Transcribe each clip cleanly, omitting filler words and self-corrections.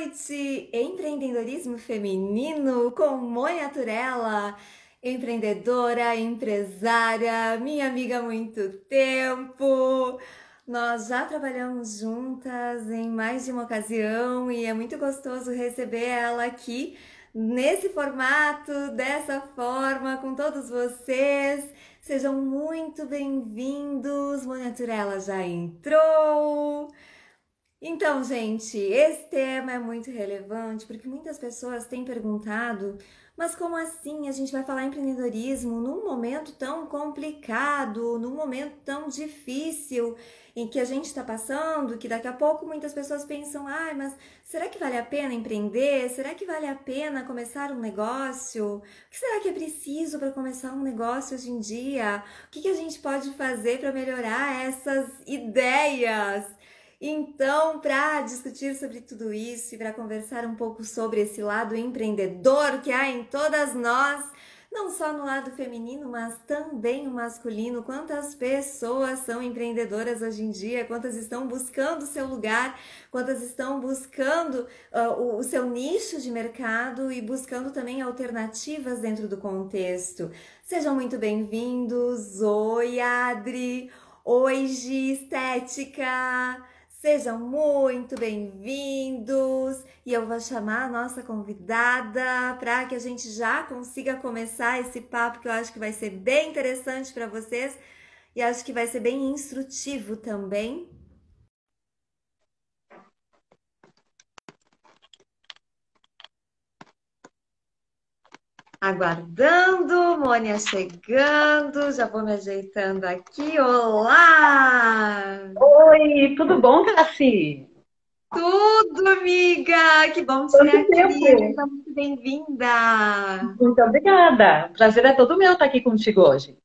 noite! Empreendedorismo feminino com Mônia Turella, empreendedora, empresária, minha amiga há muito tempo. Nós já trabalhamos juntas em mais de uma ocasião e é muito gostoso receber ela aqui nesse formato, dessa forma, com todos vocês. Sejam muito bem-vindos. Mônia Turella já entrou. Então, gente, esse tema é muito relevante porque muitas pessoas têm perguntado, mas como assim a gente vai falar empreendedorismo num momento tão complicado, num momento tão difícil em que a gente está passando, que daqui a pouco muitas pessoas pensam, ai, mas será que vale a pena empreender? Será que vale a pena começar um negócio? O que será que é preciso para começar um negócio hoje em dia? O que a gente pode fazer para melhorar essas ideias? Então, para discutir sobre tudo isso e para conversar um pouco sobre esse lado empreendedor que há em todas nós, não só no lado feminino, mas também no masculino, quantas pessoas são empreendedoras hoje em dia, quantas estão buscando o seu lugar, quantas estão buscando o seu nicho de mercado e buscando também alternativas dentro do contexto. Sejam muito bem-vindos. Oi, Adri. Oi, Gi Estética. Sejam muito bem-vindos e eu vou chamar a nossa convidada para que a gente já consiga começar esse papo que eu acho que vai ser bem interessante para vocês e acho que vai ser bem instrutivo também. Aguardando, Mônia chegando, já vou me ajeitando aqui. Olá! Oi, tudo bom, Cassi? Tudo, amiga! Que bom te ter Quanto aqui. tempo? Seja muito bem-vinda. Muito obrigada. Prazer é todo meu estar aqui contigo hoje.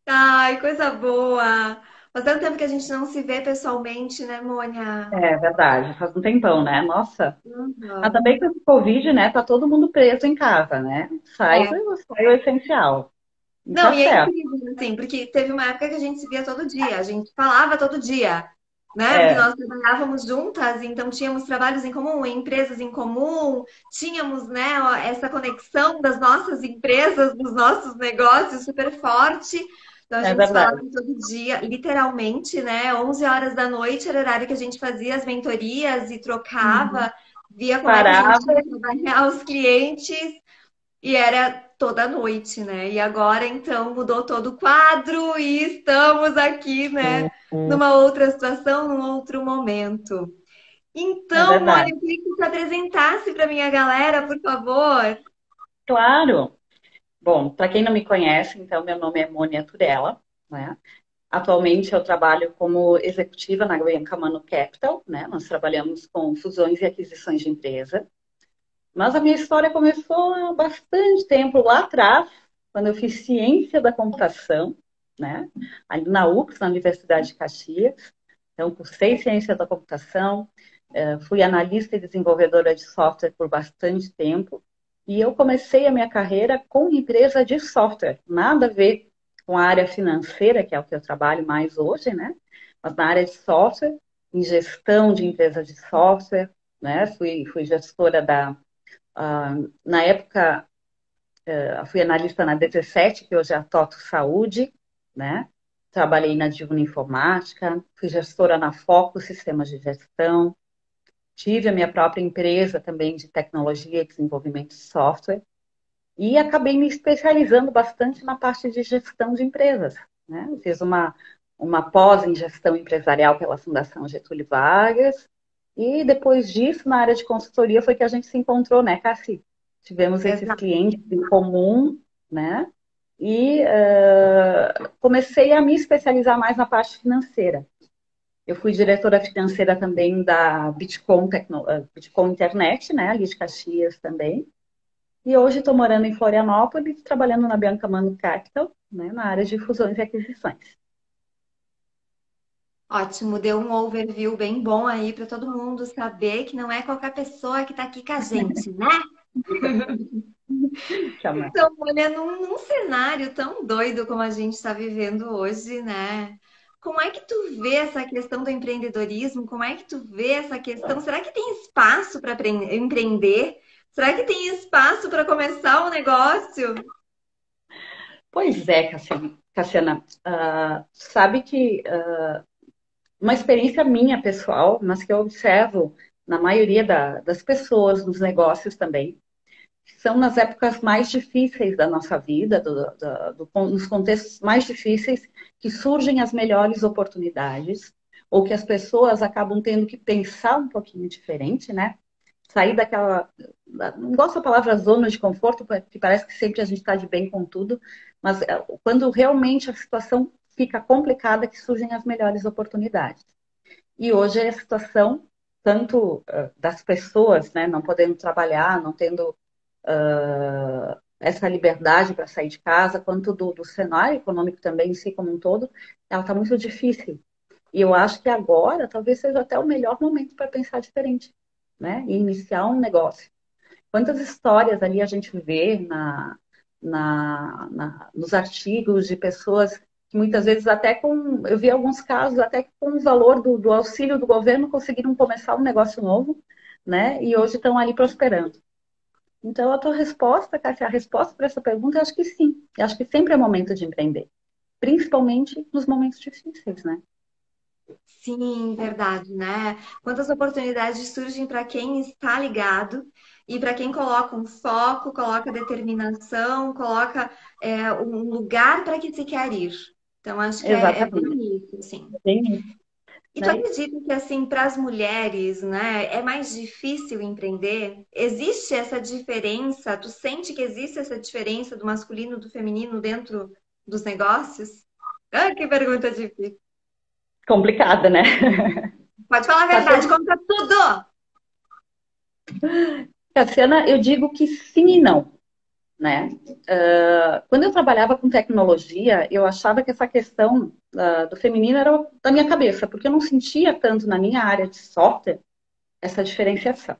Ai, coisa boa! Faz tanto tempo que a gente não se vê pessoalmente, né, Mônia? É verdade, faz um tempão, né? Nossa. Mas Uhum. também com o Covid, né? Tá todo mundo preso em casa, né? Sai, É. sai o essencial. E Não, tá e é certo. incrível, assim, porque teve uma época que a gente se via todo dia, a gente falava todo dia, né? Porque É, nós trabalhávamos juntas, então tínhamos trabalhos em comum, empresas em comum, tínhamos, né, ó, essa conexão das nossas empresas, dos nossos negócios super forte. Então a é gente se falava verdade. todo dia, literalmente, né? 11 horas da noite era o horário que a gente fazia as mentorias e Uhum. trocava, via como é que a gente Parava. ia trabalhar os clientes. E era toda noite, né? E agora, então, mudou todo o quadro e estamos aqui, né? Numa outra situação, num outro momento. É Então, verdade. Mônica, eu queria que você se apresentasse para minha galera, por favor. Claro. Bom, para quem não me conhece, então, meu nome é Mônia Turella, né? Atualmente eu trabalho como executiva na Bianca Mano Capital, né? Nós trabalhamos com fusões e aquisições de empresa. Mas a minha história começou há bastante tempo lá atrás, quando eu fiz ciência da computação, né? Ali na UX, na Universidade de Caxias. Então, cursei ciência da computação, fui analista e desenvolvedora de software por bastante tempo. E eu comecei a minha carreira com empresa de software, nada a ver com a área financeira, que é o que eu trabalho mais hoje, né? Mas na área de software, em gestão de empresas de software, né? Fui gestora na época, fui analista na DT7, que hoje é a Toto Saúde, né? Trabalhei na Divuna Informática, fui gestora na Foco Sistemas de Gestão, tive a minha própria empresa também de tecnologia e desenvolvimento de software, e acabei me especializando bastante na parte de gestão de empresas, né? Fiz uma pós em gestão empresarial pela Fundação Getúlio Vargas, e depois disso, na área de consultoria, foi que a gente se encontrou, né, Cassi? Tivemos esses Exato. clientes em comum, né? E comecei a me especializar mais na parte financeira. Eu fui diretora financeira também da Bitcoin Internet, né, ali de Caxias também. E hoje estou morando em Florianópolis, trabalhando na Bianca Mano Capital, né, na área de fusões e aquisições. Ótimo, deu um overview bem bom aí para todo mundo saber que não é qualquer pessoa que está aqui com a gente, né? Chama. Então, olha, num cenário tão doido como a gente está vivendo hoje, né? como é que tu vê essa questão do empreendedorismo? Como é que tu vê essa questão? Será que tem espaço para empreender? Será que tem espaço para começar um negócio? Pois é, Cassiana, sabe que uma experiência minha pessoal, mas que eu observo na maioria das pessoas nos negócios também, são nas épocas mais difíceis da nossa vida, nos contextos mais difíceis, que surgem as melhores oportunidades, ou que as pessoas acabam tendo que pensar um pouquinho diferente, né? Sair daquela. Não gosto da palavra zona de conforto, porque parece que sempre a gente está de bem com tudo, mas quando realmente a situação fica complicada, que surgem as melhores oportunidades. E hoje é a situação, tanto das pessoas, né, não podendo trabalhar, não tendo essa liberdade para sair de casa, quanto do cenário econômico também em si como um todo, ela está muito difícil. E eu acho que agora talvez seja até o melhor momento para pensar diferente, né? E iniciar um negócio. Quantas histórias ali a gente vê nos artigos de pessoas que muitas vezes até com, eu vi alguns casos até que com o valor do auxílio do governo conseguiram começar um negócio novo, né? E hoje estão ali prosperando. Então, a tua resposta, Cássia, a resposta para essa pergunta, eu acho que sim. Eu acho que sempre é momento de empreender. Principalmente nos momentos difíceis, né? Sim, verdade, né? Quantas oportunidades surgem para quem está ligado e para quem coloca um foco, coloca determinação, coloca um lugar para que se quer ir. Então, acho que é Exatamente. bem isso, assim. Bem isso, E tu né? acredita que, assim, para as mulheres, né, é mais difícil empreender? Existe essa diferença? Tu sente que existe essa diferença do masculino e do feminino dentro dos negócios? Ah, que pergunta difícil. Complicada, né? Pode falar a verdade, Cassiana, conta tudo! Cassiana, eu digo que sim e não, né? Quando eu trabalhava com tecnologia, eu achava que essa questão do feminino era da minha cabeça, porque eu não sentia tanto na minha área de software essa diferenciação.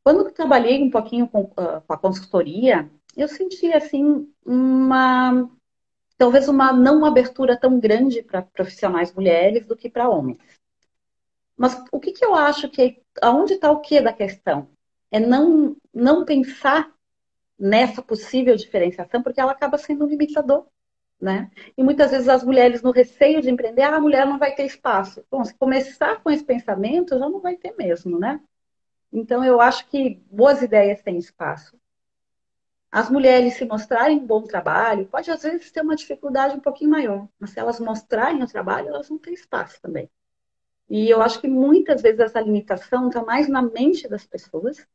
Quando eu trabalhei um pouquinho com a consultoria, eu senti assim talvez uma não abertura tão grande para profissionais mulheres do que para homens. Mas o que eu acho que aonde está o que da questão? É não pensar nessa possível diferenciação, porque ela acaba sendo um limitador, né? E muitas vezes as mulheres no receio de empreender, a mulher não vai ter espaço. Bom, se começar com esse pensamento, já não vai ter mesmo, né? Então eu acho que boas ideias têm espaço. As mulheres se mostrarem um bom trabalho, pode às vezes ter uma dificuldade um pouquinho maior, mas se elas mostrarem o trabalho, elas vão ter espaço também. E eu acho que muitas vezes essa limitação está mais na mente das pessoas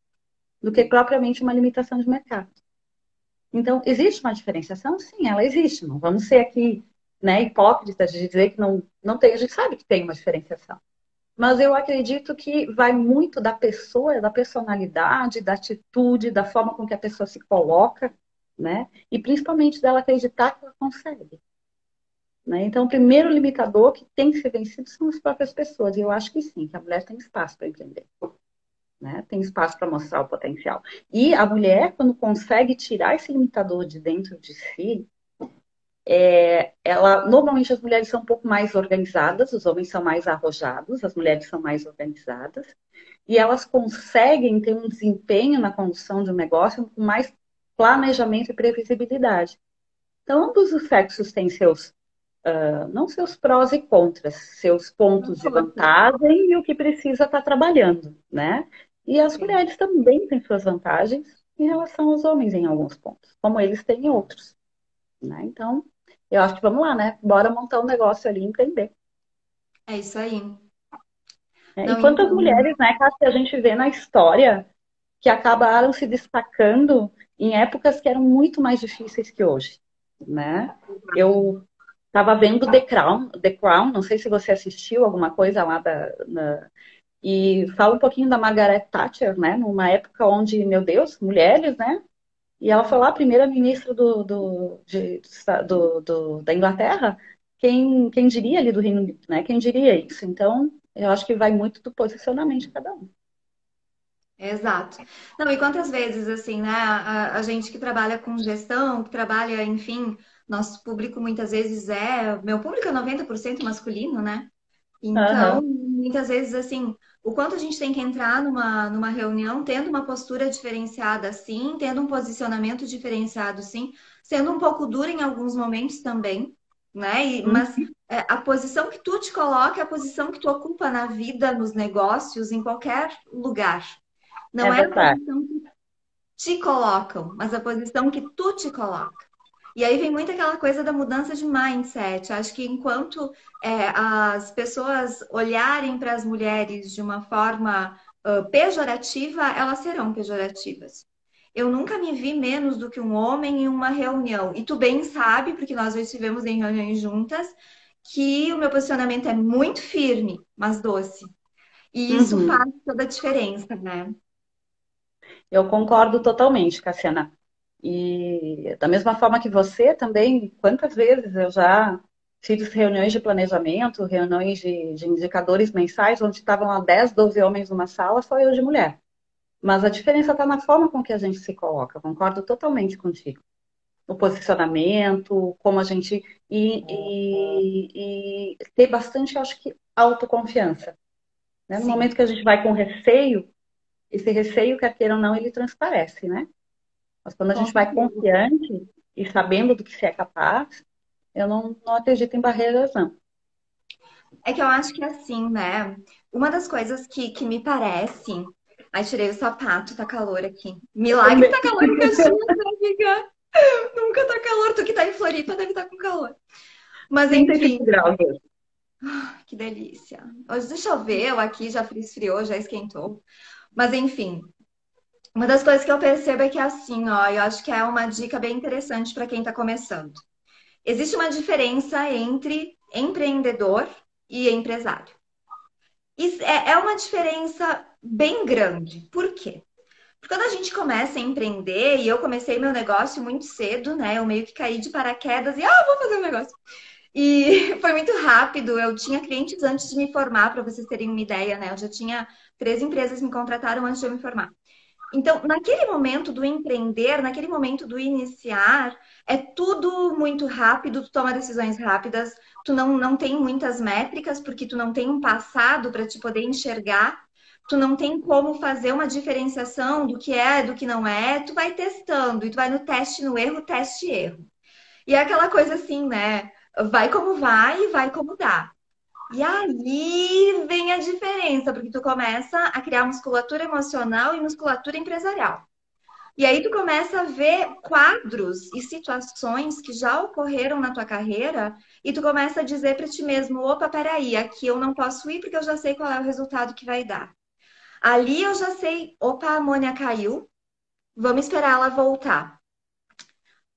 do que propriamente uma limitação de mercado. Então, existe uma diferenciação? Sim, ela existe. Não vamos ser aqui, né, hipócritas de dizer que não tem. A gente sabe que tem uma diferenciação. Mas eu acredito que vai muito da pessoa, da personalidade, da atitude, da forma com que a pessoa se coloca, né? E principalmente dela acreditar que ela consegue. Né? Então, o primeiro limitador que tem que ser vencido são as próprias pessoas. E eu acho que sim, que a mulher tem espaço para empreender. Né? Tem espaço para mostrar o potencial. E a mulher, quando consegue tirar esse limitador de dentro de si, normalmente as mulheres são um pouco mais organizadas, os homens são mais arrojados, as mulheres são mais organizadas, e elas conseguem ter um desempenho na condução de um negócio com mais planejamento e previsibilidade. Então, ambos os sexos têm não seus prós e contras, seus pontos de vantagem e o que precisa estar trabalhando, né? E as Sim. mulheres também têm suas vantagens em relação aos homens em alguns pontos, como eles têm em outros, né? Então, eu acho que vamos lá, né? Bora montar um negócio ali e empreender. É isso aí. Né? E Não, quantas então. mulheres, né, Cássia, a gente vê na história que acabaram se destacando em épocas que eram muito mais difíceis que hoje, né? Eu estava vendo The Crown, não sei se você assistiu alguma coisa lá e fala um pouquinho da Margaret Thatcher, né? Numa época onde, meu Deus, mulheres, né? E ela foi lá a primeira-ministra da Inglaterra. Quem diria ali do Reino Unido, né? Quem diria isso? Então, eu acho que vai muito do posicionamento de cada um. Exato. Não, e quantas vezes, assim, né, a gente que trabalha com gestão, que trabalha, enfim, Nosso público muitas vezes meu público é 90% masculino, né? Então, Aham. muitas vezes, assim, o quanto a gente tem que entrar numa reunião tendo uma postura diferenciada, sim, tendo um posicionamento diferenciado, sim, sendo um pouco dura em alguns momentos também, né? Mas Uhum. a posição que tu te coloca é a posição que tu ocupa na vida, nos negócios, em qualquer lugar. É Não é a verdade. posição que te colocam, mas a posição que tu te coloca. E aí vem muito aquela coisa da mudança de mindset. Acho que enquanto as pessoas olharem para as mulheres de uma forma pejorativa, elas serão pejorativas. Eu nunca me vi menos do que um homem em uma reunião. E tu bem sabe, porque nós já estivemos em reuniões juntas, que o meu posicionamento é muito firme, mas doce. E isso Uhum. faz toda a diferença, né? Eu concordo totalmente, Cassiana. E da mesma forma que você também, quantas vezes eu já fiz reuniões de planejamento, reuniões de indicadores mensais, onde estavam lá 10, 12 homens numa sala, só eu de mulher. Mas a diferença está na forma com que a gente se coloca. Eu concordo totalmente contigo. O posicionamento, como a gente. E ter bastante, acho que, autoconfiança. Né? No Sim, momento que a gente vai com receio, esse receio, quer queira ou não, ele transparece, né? Mas quando a com gente vai certeza. confiante e sabendo do que se é capaz, eu não acredito em barreiras, não. É que eu acho que assim, né? Uma das coisas que me parece. Ai, tirei o sapato, tá calor aqui. Milagre tá calor em Caxias, né, amiga? Nunca tá calor. Tu que tá em Floripa deve estar com calor. Mas enfim, 35 graus hoje. que delícia. Hoje choveu aqui, já esfriou, já esquentou. Mas enfim, uma das coisas que eu percebo é que é assim, ó, eu acho que é uma dica bem interessante para quem tá começando. Existe uma diferença entre empreendedor e empresário. Isso é uma diferença bem grande. Por quê? Porque quando a gente começa a empreender, e eu comecei meu negócio muito cedo, né? Eu meio que caí de paraquedas e, vou fazer um negócio. E foi muito rápido. Eu tinha clientes antes de me formar, para vocês terem uma ideia, né? Eu já tinha 3 empresas que me contrataram antes de eu me formar. Então, naquele momento do empreender, naquele momento do iniciar, é tudo muito rápido, tu toma decisões rápidas, tu não tem muitas métricas, porque tu não tem um passado para te poder enxergar, tu não tem como fazer uma diferenciação do que é, do que não é, tu vai testando, e tu vai no teste, no erro, teste e erro. E é aquela coisa assim, né? Vai como vai e vai como dá. E aí vem a diferença, porque tu começa a criar musculatura emocional e musculatura empresarial. E aí tu começa a ver quadros e situações que já ocorreram na tua carreira e tu começa a dizer para ti mesmo, opa, peraí, aqui eu não posso ir porque eu já sei qual é o resultado que vai dar. Ali eu já sei, opa, a amônia caiu, vamos esperar ela voltar.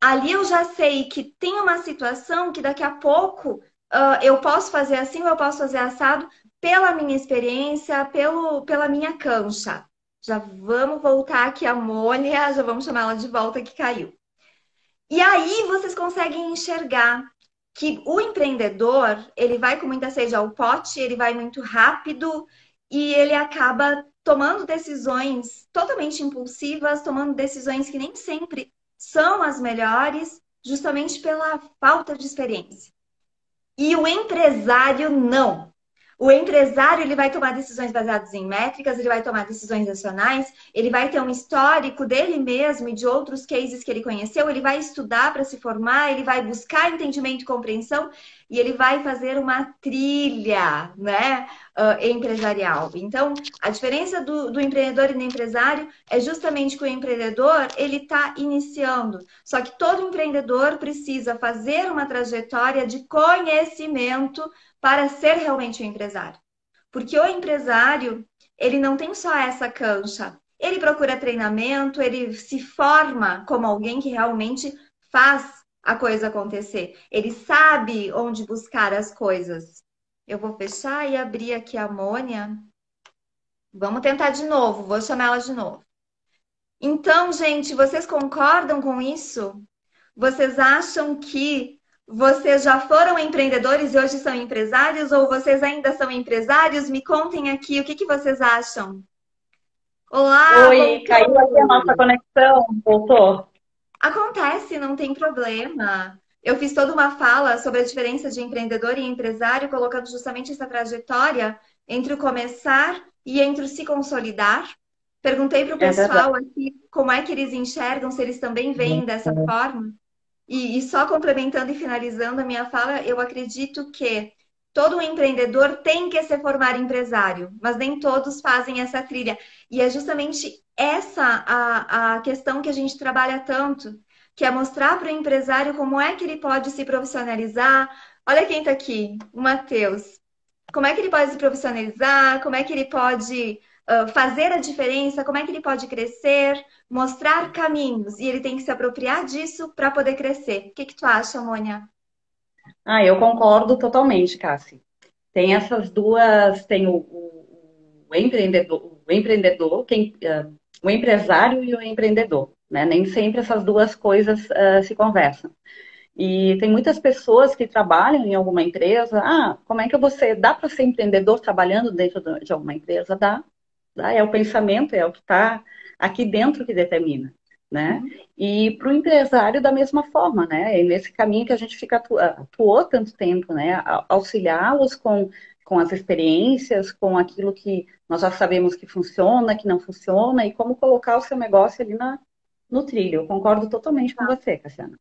Ali eu já sei que tem uma situação que daqui a pouco eu posso fazer assim ou eu posso fazer assado pela minha experiência, pela minha cancha. Já vamos voltar aqui a Mônia, já vamos chamar ela de volta que caiu. E aí vocês conseguem enxergar que o empreendedor, ele vai com muita sede ao pote, ele vai muito rápido e ele acaba tomando decisões totalmente impulsivas, tomando decisões que nem sempre são as melhores, justamente pela falta de experiência. E o empresário não. O empresário ele vai tomar decisões baseadas em métricas, ele vai tomar decisões racionais, ele vai ter um histórico dele mesmo e de outros cases que ele conheceu, ele vai estudar para se formar, ele vai buscar entendimento e compreensão e ele vai fazer uma trilha, né, empresarial. Então, a diferença do empreendedor e do empresário é justamente que o empreendedor ele está iniciando. Só que todo empreendedor precisa fazer uma trajetória de conhecimento para ser realmente um empresário. Porque o empresário, ele não tem só essa cancha. Ele procura treinamento, ele se forma como alguém que realmente faz a coisa acontecer. Ele sabe onde buscar as coisas. Eu vou fechar e abrir aqui a Mônia. Vamos tentar de novo, vou chamar ela de novo. Então, gente, vocês concordam com isso? Vocês acham que vocês já foram empreendedores e hoje são empresários ou vocês ainda são empresários? Me contem aqui o que vocês acham. Olá, Oi, caiu aqui a voltou! nossa conexão, voltou. Acontece, não tem problema. eu fiz toda uma fala sobre a diferença de empreendedor e empresário, colocando justamente essa trajetória entre o começar e entre o se consolidar. Perguntei para o É verdade. pessoal aqui como é que eles enxergam, se eles também veem dessa forma. E só complementando e finalizando a minha fala, eu acredito que todo empreendedor tem que se formar empresário, mas nem todos fazem essa trilha. E é justamente essa a questão que a gente trabalha tanto, que é mostrar para o empresário como é que ele pode se profissionalizar. Olha quem está aqui, o Matheus. Como é que ele pode se profissionalizar? Como é que ele pode fazer a diferença? Como é que ele pode crescer? Mostrar caminhos. E ele tem que se apropriar disso para poder crescer. O que que tu acha, Mônia? Ah, eu concordo totalmente, Cassi. Tem essas duas, tem o empreendedor, o empresário e o empreendedor, né? Nem sempre essas duas coisas se conversam. E tem muitas pessoas que trabalham em alguma empresa. Ah, como é que você dá para ser empreendedor trabalhando dentro de alguma empresa? Dá, é o pensamento, é o que está aqui dentro que determina, né? Uhum. E para o empresário da mesma forma, né? É nesse caminho que a gente atuou tanto tempo, né? Auxiliá-los com as experiências, com aquilo que nós já sabemos que funciona, que não funciona, e como colocar o seu negócio ali no trilho. Eu concordo totalmente com você, Cassiana.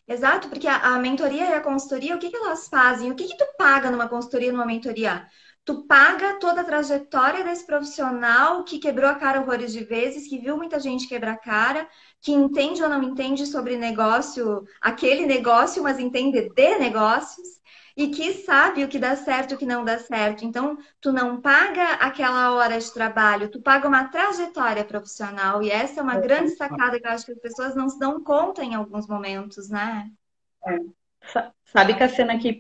Exato, porque a mentoria e a consultoria, o que que elas fazem? O que que tu paga numa consultoria, numa mentoria? Tu paga toda a trajetória desse profissional que quebrou a cara horrores de vezes, que viu muita gente quebrar a cara, que entende ou não entende sobre negócio, aquele negócio, mas entende de negócios, e que sabe o que dá certo e o que não dá certo. Então, tu não paga aquela hora de trabalho, tu paga uma trajetória profissional, e essa é uma grande sacada que eu acho que as pessoas não se dão conta em alguns momentos, né? Sabe, Cassiana, que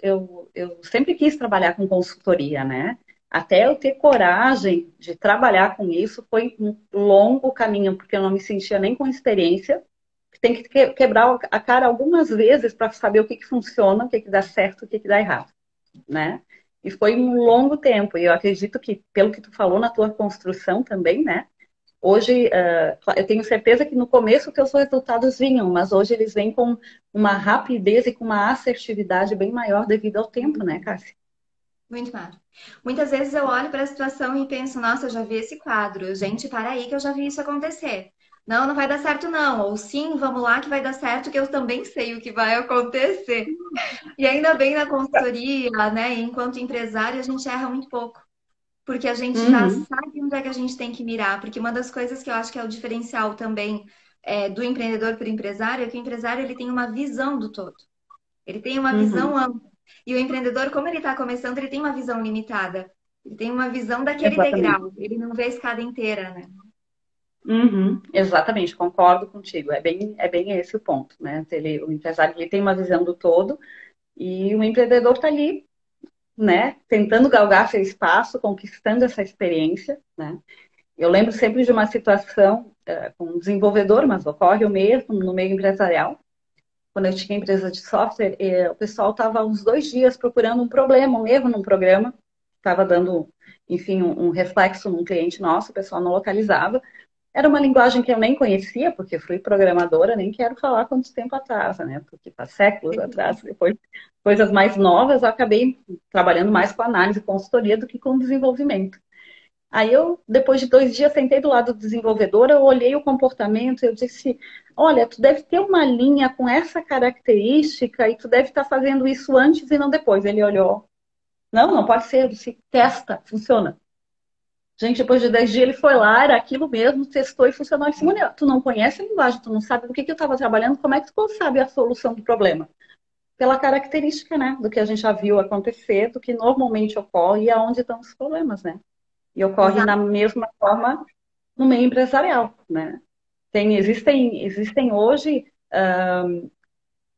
eu sempre quis trabalhar com consultoria, né? Até eu ter coragem de trabalhar com isso foi um longo caminho, porque eu não me sentia nem com experiência. Tem que quebrar a cara algumas vezes para saber o que funciona, o que dá certo, o que dá errado, né? E foi um longo tempo. E eu acredito que, pelo que tu falou na tua construção também, né? Hoje, eu tenho certeza que no começo que os resultados vinham, mas hoje eles vêm com uma rapidez e com uma assertividade bem maior devido ao tempo, né, Cássia? Muito claro. Muitas vezes eu olho para a situação e penso, nossa, eu já vi esse quadro. Gente, para aí que eu já vi isso acontecer. Não, não vai dar certo, não. Ou sim, vamos lá que vai dar certo, que eu também sei o que vai acontecer. E ainda bem na consultoria, né? Enquanto empresário, a gente erra muito pouco. Porque a gente já Uhum, sabe onde é que a gente tem que mirar. Porque uma das coisas que eu acho que é o diferencial também do empreendedor para o empresário é que o empresário ele tem uma visão do todo. Ele tem uma visão uhum, ampla. E o empreendedor, como ele está começando, ele tem uma visão limitada. Ele tem uma visão daquele exatamente. degrau. Ele não vê a escada inteira, né? Uhum, exatamente, concordo contigo. É bem esse o ponto, né? O empresário ele tem uma visão do todo e o empreendedor está ali, né? Tentando galgar seu espaço, conquistando essa experiência, né? Eu lembro sempre de uma situação com um desenvolvedor, mas ocorre o mesmo no meio empresarial. Quando eu tinha empresa de software, o pessoal estava uns 2 dias procurando um problema, um erro num programa, estava dando, enfim, um reflexo num cliente nosso, o pessoal não localizava. Era uma linguagem que eu nem conhecia, porque fui programadora, nem quero falar quanto tempo atrás, né? Porque está séculos atrás, depois coisas mais novas, eu acabei trabalhando mais com análise e consultoria do que com desenvolvimento. Aí eu, depois de 2 dias, sentei do lado do desenvolvedor, eu olhei o comportamento, eu disse, olha, tu deve ter uma linha com essa característica e tu deve estar fazendo isso antes e não depois. Ele olhou, não pode ser, eu disse, testa, funciona. Gente, depois de 10 dias ele foi lá, era aquilo mesmo, testou e funcionou. Ele disse, Maria, tu não conhece a linguagem, tu não sabe do que eu estava trabalhando, como é que tu sabe a solução do problema? Pela característica, né, do que a gente já viu acontecer, do que normalmente ocorre e aonde estão os problemas, né? E ocorre Exato. na mesma forma no meio empresarial, né? Existem hoje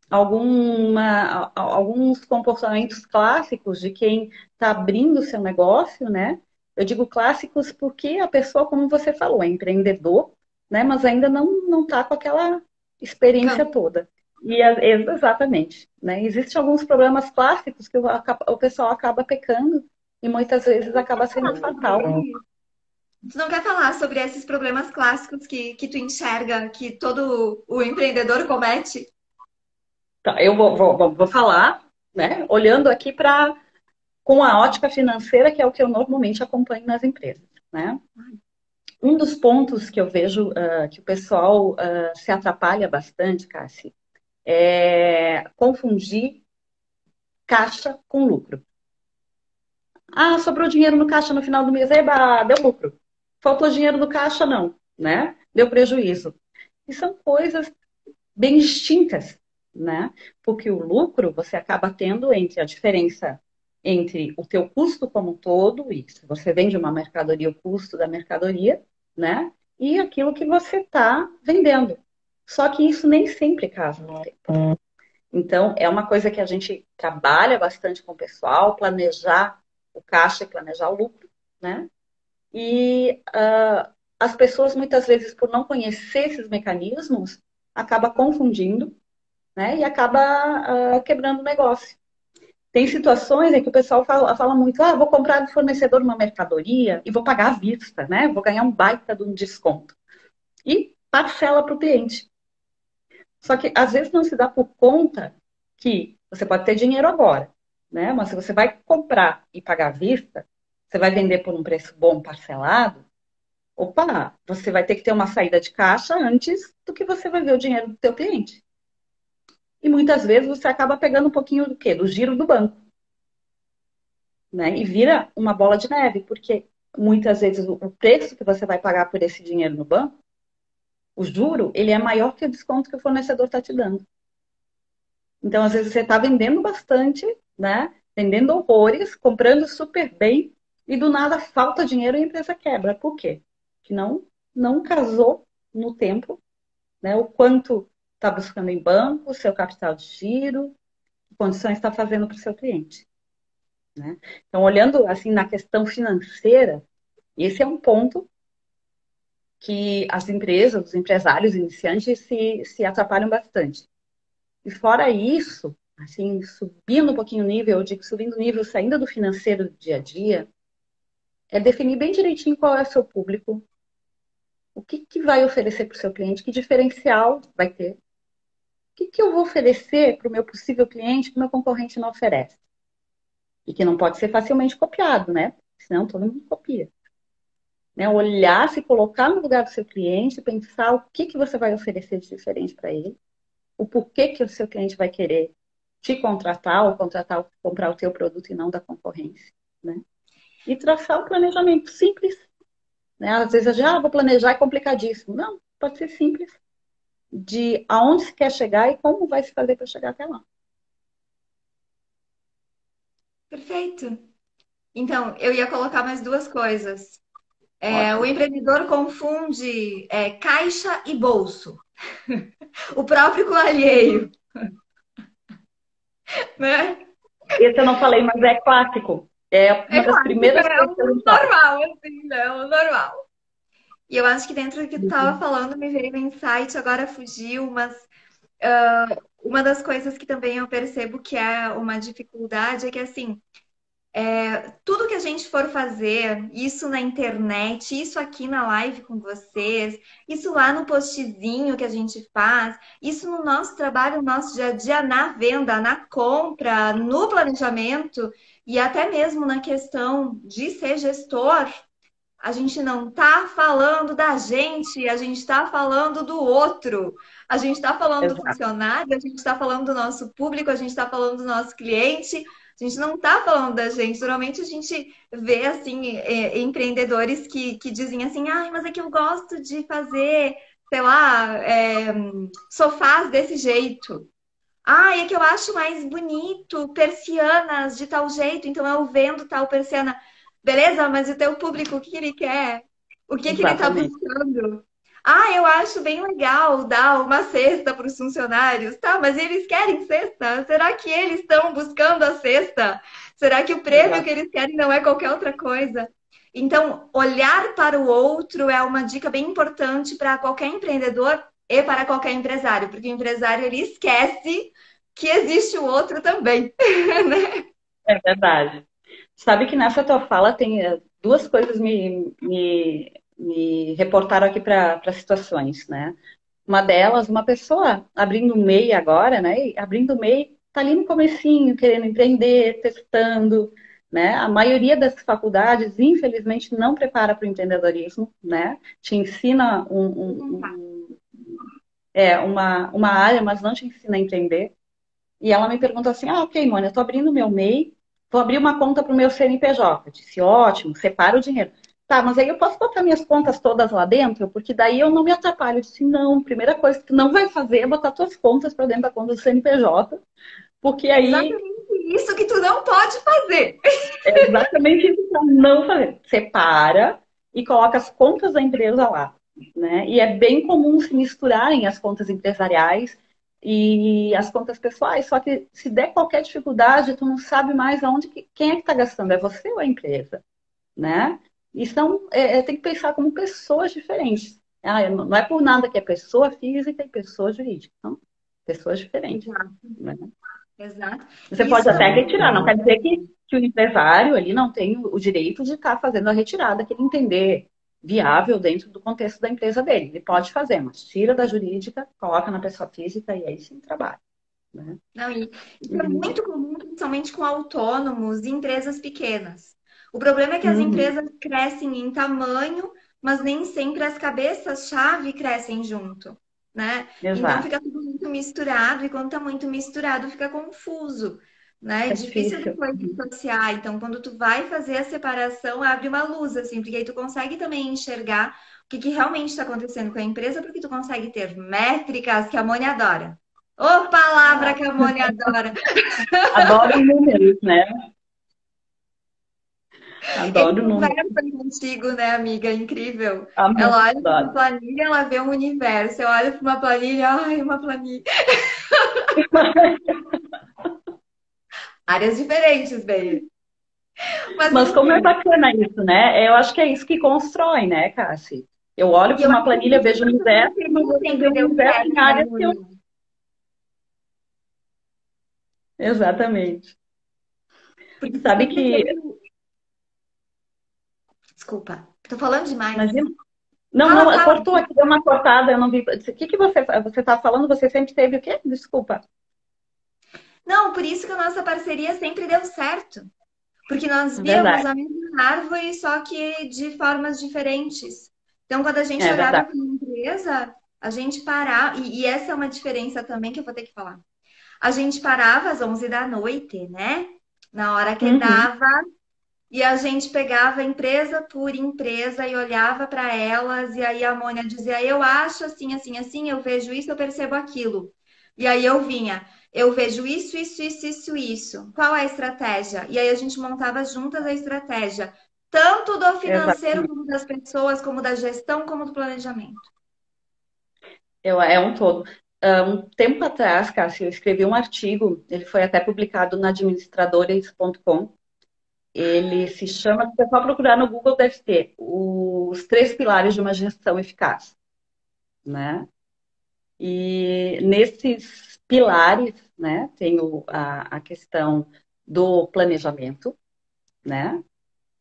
alguns comportamentos clássicos de quem está abrindo o seu negócio, né? Eu digo clássicos porque a pessoa, como você falou, é empreendedor, né? Mas ainda não está com aquela experiência toda. Exatamente, né? Existem alguns problemas clássicos que o pessoal acaba pecando e muitas vezes acaba sendo fatal. Tu não quer falar sobre esses problemas clássicos que tu enxerga que todo o empreendedor comete? Tá, eu vou falar, né, olhando aqui para com a ótica financeira, que é o que eu normalmente acompanho nas empresas, né? Um dos pontos que eu vejo que o pessoal se atrapalha bastante, Cassi, é confundir caixa com lucro. Ah, sobrou dinheiro no caixa no final do mês, eba, deu lucro. Faltou dinheiro no caixa, não, né? Deu prejuízo. E são coisas bem distintas, né? Porque o lucro você acaba tendo entre a diferença entre o teu custo como um todo, e se você vende uma mercadoria, o custo da mercadoria, né? E aquilo que você está vendendo. Só que isso nem sempre casa no tempo. Então, é uma coisa que a gente trabalha bastante com o pessoal, planejar o caixa e planejar o lucro, né? E as pessoas, muitas vezes, por não conhecer esses mecanismos, acaba confundindo, né? E acaba quebrando o negócio. Tem situações em que o pessoal fala muito, vou comprar do fornecedor uma mercadoria e vou pagar à vista, né? Vou ganhar um baita de um desconto. E parcela para o cliente. Só que às vezes não se dá por conta que você pode ter dinheiro agora, né? Mas se você vai comprar e pagar à vista, você vai vender por um preço bom parcelado, opa, você vai ter que ter uma saída de caixa antes do que você vai ver o dinheiro do teu cliente. E muitas vezes você acaba pegando um pouquinho do quê? Do giro do banco, né? E vira uma bola de neve, porque muitas vezes o preço que você vai pagar por esse dinheiro no banco, o juro, ele é maior que o desconto que o fornecedor está te dando. Então, às vezes, você está vendendo bastante, né? Vendendo horrores, comprando super bem, e do nada falta dinheiro e a empresa quebra. Por quê? Que não casou no tempo, né? O quanto está buscando em banco, o seu capital de giro, que condições está fazendo para o seu cliente. Né? Então, olhando assim na questão financeira, esse é um ponto que as empresas, os empresários iniciantes se atrapalham bastante. E fora isso, assim, subindo um pouquinho o nível, eu digo subindo o nível, saindo do financeiro do dia a dia, é definir bem direitinho qual é o seu público, o que vai oferecer para o seu cliente, que diferencial vai ter, o que eu vou oferecer para o meu possível cliente que o meu concorrente não oferece. E que não pode ser facilmente copiado, né? Senão todo mundo copia. Né? Olhar, se colocar no lugar do seu cliente, pensar o que você vai oferecer de diferente para ele, o porquê que o seu cliente vai querer te contratar ou comprar o teu produto e não da concorrência, né? E traçar o planejamento simples, né? Às vezes a gente, vou planejar é complicadíssimo. Não, pode ser simples, de aonde se quer chegar e como vai se fazer para chegar até lá. Perfeito. Então, eu ia colocar mais duas coisas. O Ótimo. empreendedor confunde caixa e bolso, o próprio com o alheio, né? Esse eu não falei, mas é clássico. É É uma das claro, primeiras é coisas que a o gente faz. normal, assim, né? O normal. E eu acho que dentro do que tu estava Uhum. falando me veio um insight, agora fugiu, mas uma das coisas que também eu percebo que é uma dificuldade é que, assim, tudo que a gente for fazer, isso na internet, isso aqui na live com vocês, isso lá no postzinho que a gente faz, isso no nosso trabalho, no nosso dia a dia, na venda, na compra, no planejamento e até mesmo na questão de ser gestor, a gente não está falando da gente, a gente está falando do outro. A gente está falando do Exato. funcionário, a gente está falando do nosso público, a gente está falando do nosso cliente. A gente não está falando da gente. Normalmente a gente vê assim empreendedores que dizem assim, mas é que eu gosto de fazer, sei lá, sofás desse jeito. É que eu acho mais bonito persianas de tal jeito, então eu vendo tal persiana. Beleza, mas o teu público, o que ele quer? O que ele está Exatamente. buscando? Eu acho bem legal dar uma cesta para os funcionários. Tá, mas eles querem cesta? Será que eles estão buscando a cesta? Será que o prêmio que Exato. eles querem não é qualquer outra coisa? Então, olhar para o outro é uma dica bem importante para qualquer empreendedor e para qualquer empresário, porque o empresário ele esquece que existe o outro também, né? É verdade. Sabe que nessa tua fala tem duas coisas me reportaram aqui para situações, né? Uma delas, uma pessoa abrindo um MEI agora, né? E abrindo o MEI, tá ali no comecinho, querendo empreender, testando, né? A maioria das faculdades, infelizmente, não prepara para o empreendedorismo, né? Te ensina uma área, mas não te ensina a empreender. E ela me perguntou assim, ok, Mônica, eu tô abrindo meu MEI, vou abrir uma conta para o meu CNPJ. Eu disse, ótimo, separa o dinheiro. Tá, mas aí eu posso botar minhas contas todas lá dentro? Porque daí eu não me atrapalho. Eu disse, não, primeira coisa que tu não vai fazer é botar tuas contas para dentro da conta do CNPJ, porque aí Exatamente isso que tu não pode fazer. é exatamente isso que eu não fazer. Separa e coloca as contas da empresa lá, né? E é bem comum se misturarem as contas empresariais e as contas pessoais, só que se der qualquer dificuldade, tu não sabe mais aonde quem é que está gastando, é você ou a empresa, né? E tem que pensar como pessoas diferentes. Não é por nada que é pessoa física e pessoa jurídica, são pessoas diferentes, Exato, né? exato. Você E pode isso até também retirar, não quer dizer que o empresário ali não tem o direito de estar fazendo a retirada que ele entender viável dentro do contexto da empresa dele. Ele pode fazer, mas tira da jurídica, coloca na pessoa física e aí sim trabalha. Né? não, e isso é Uhum. muito comum, principalmente com autônomos e empresas pequenas. O problema é que as Uhum. empresas crescem em tamanho, mas nem sempre as cabeças-chave crescem junto, né? Então Exato. fica tudo muito misturado, e quando está muito misturado, fica confuso, né? É É difícil difícil. depois dissociar. Então, quando tu vai fazer a separação, abre uma luz, assim, porque aí tu consegue também enxergar o que realmente está acontecendo com a empresa, porque tu consegue ter métricas que a Mônia adora. Ô, palavra que a Mônia adora. Adoro números, né? Ele Adoro números. conversa contigo, né, amiga? É incrível. Amo, Ela olha para uma adoro. planilha, ela vê um universo. Eu olho para uma planilha, ai, uma planilha. Áreas diferentes, bem. Mas Mas como é enfim. bacana isso, né? Eu acho que é isso que constrói, né, Cassi? Eu olho E para eu uma acho que por planilha, isso vejo que o nossa universo, mas parceria vou fazer sempre o deu universo em certo, né, áreas que eu. Mônia? Exatamente. Porque tu Sabe sempre que, teve. Desculpa, tô falando demais. imagina. Não, Fala, não, fala. cortou aqui, deu uma cortada, eu não vi. O que que você está falando? Você sempre teve o quê? Desculpa. Não, por isso que a nossa parceria sempre deu certo. Porque nós É víamos verdade, a mesma árvore, só que de formas diferentes. Então, quando a gente é olhava verdade. para uma empresa, a gente parava, e essa é uma diferença também que eu vou ter que falar. A gente parava às 11 da noite, né? Na hora que Uhum, dava, e a gente pegava empresa por empresa e olhava para elas, e aí a Mônia dizia: Eu acho assim, assim, assim, eu vejo isso, eu percebo aquilo. E aí eu vinha: Eu vejo isso, isso, isso, isso, isso. Qual é a estratégia? E aí a gente montava juntas a estratégia, tanto do financeiro, exatamente. como das pessoas, como da gestão, como do planejamento. É um todo. Um tempo atrás, Cássio, eu escrevi um artigo, ele foi até publicado na administradores.com. Ele se chama, se você só procurar no Google, deve ter os 3 pilares de uma gestão eficaz, né? E nesses pilares, né, tem a questão do planejamento, né?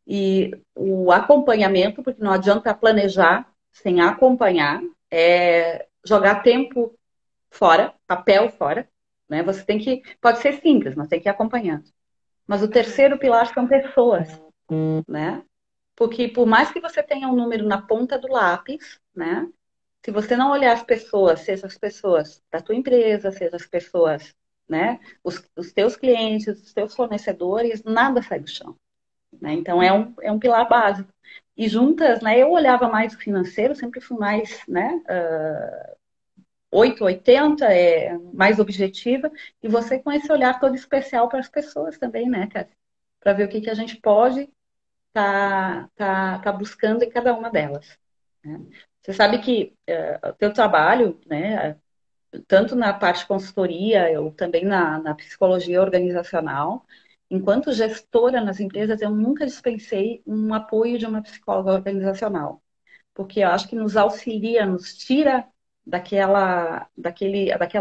E o acompanhamento, porque não adianta planejar sem acompanhar, é jogar tempo fora, papel fora, né? Você tem que, pode ser simples, mas tem que ir acompanhando. Mas o terceiro pilar são pessoas, né? Porque por mais que você tenha um número na ponta do lápis, né? Se você não olhar as pessoas, seja as pessoas da tua empresa, seja as pessoas, né? Os teus clientes, os teus fornecedores, nada sai do chão. Né? Então é um pilar básico. E juntas, né? Eu olhava mais o financeiro, sempre fui mais, né? 880, mais objetiva, e você com esse olhar todo especial para as pessoas também, né, cara? Para ver o que a gente pode tá buscando em cada uma delas. Né? Você sabe que o teu trabalho, né, tanto na parte de consultoria, eu também na psicologia organizacional, enquanto gestora nas empresas, eu nunca dispensei um apoio de uma psicóloga organizacional, porque eu acho que nos auxilia, nos tira daquela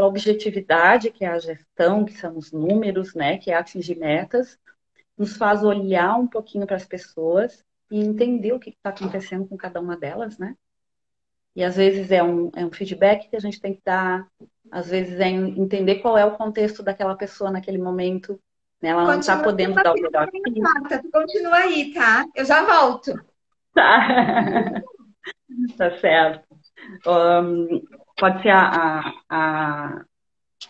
objetividade que é a gestão, que são os números, né, que é atingir metas, nos faz olhar um pouquinho para as pessoas e entender o que está acontecendo com cada uma delas, né? E às vezes é um feedback que a gente tem que dar, às vezes é entender qual é o contexto daquela pessoa naquele momento, né? Ela não está Continua com podendo uma dar o melhor pergunta de na si. quarta. Tu continua aí, tá? Eu já volto. Tá, tá certo. Pode ser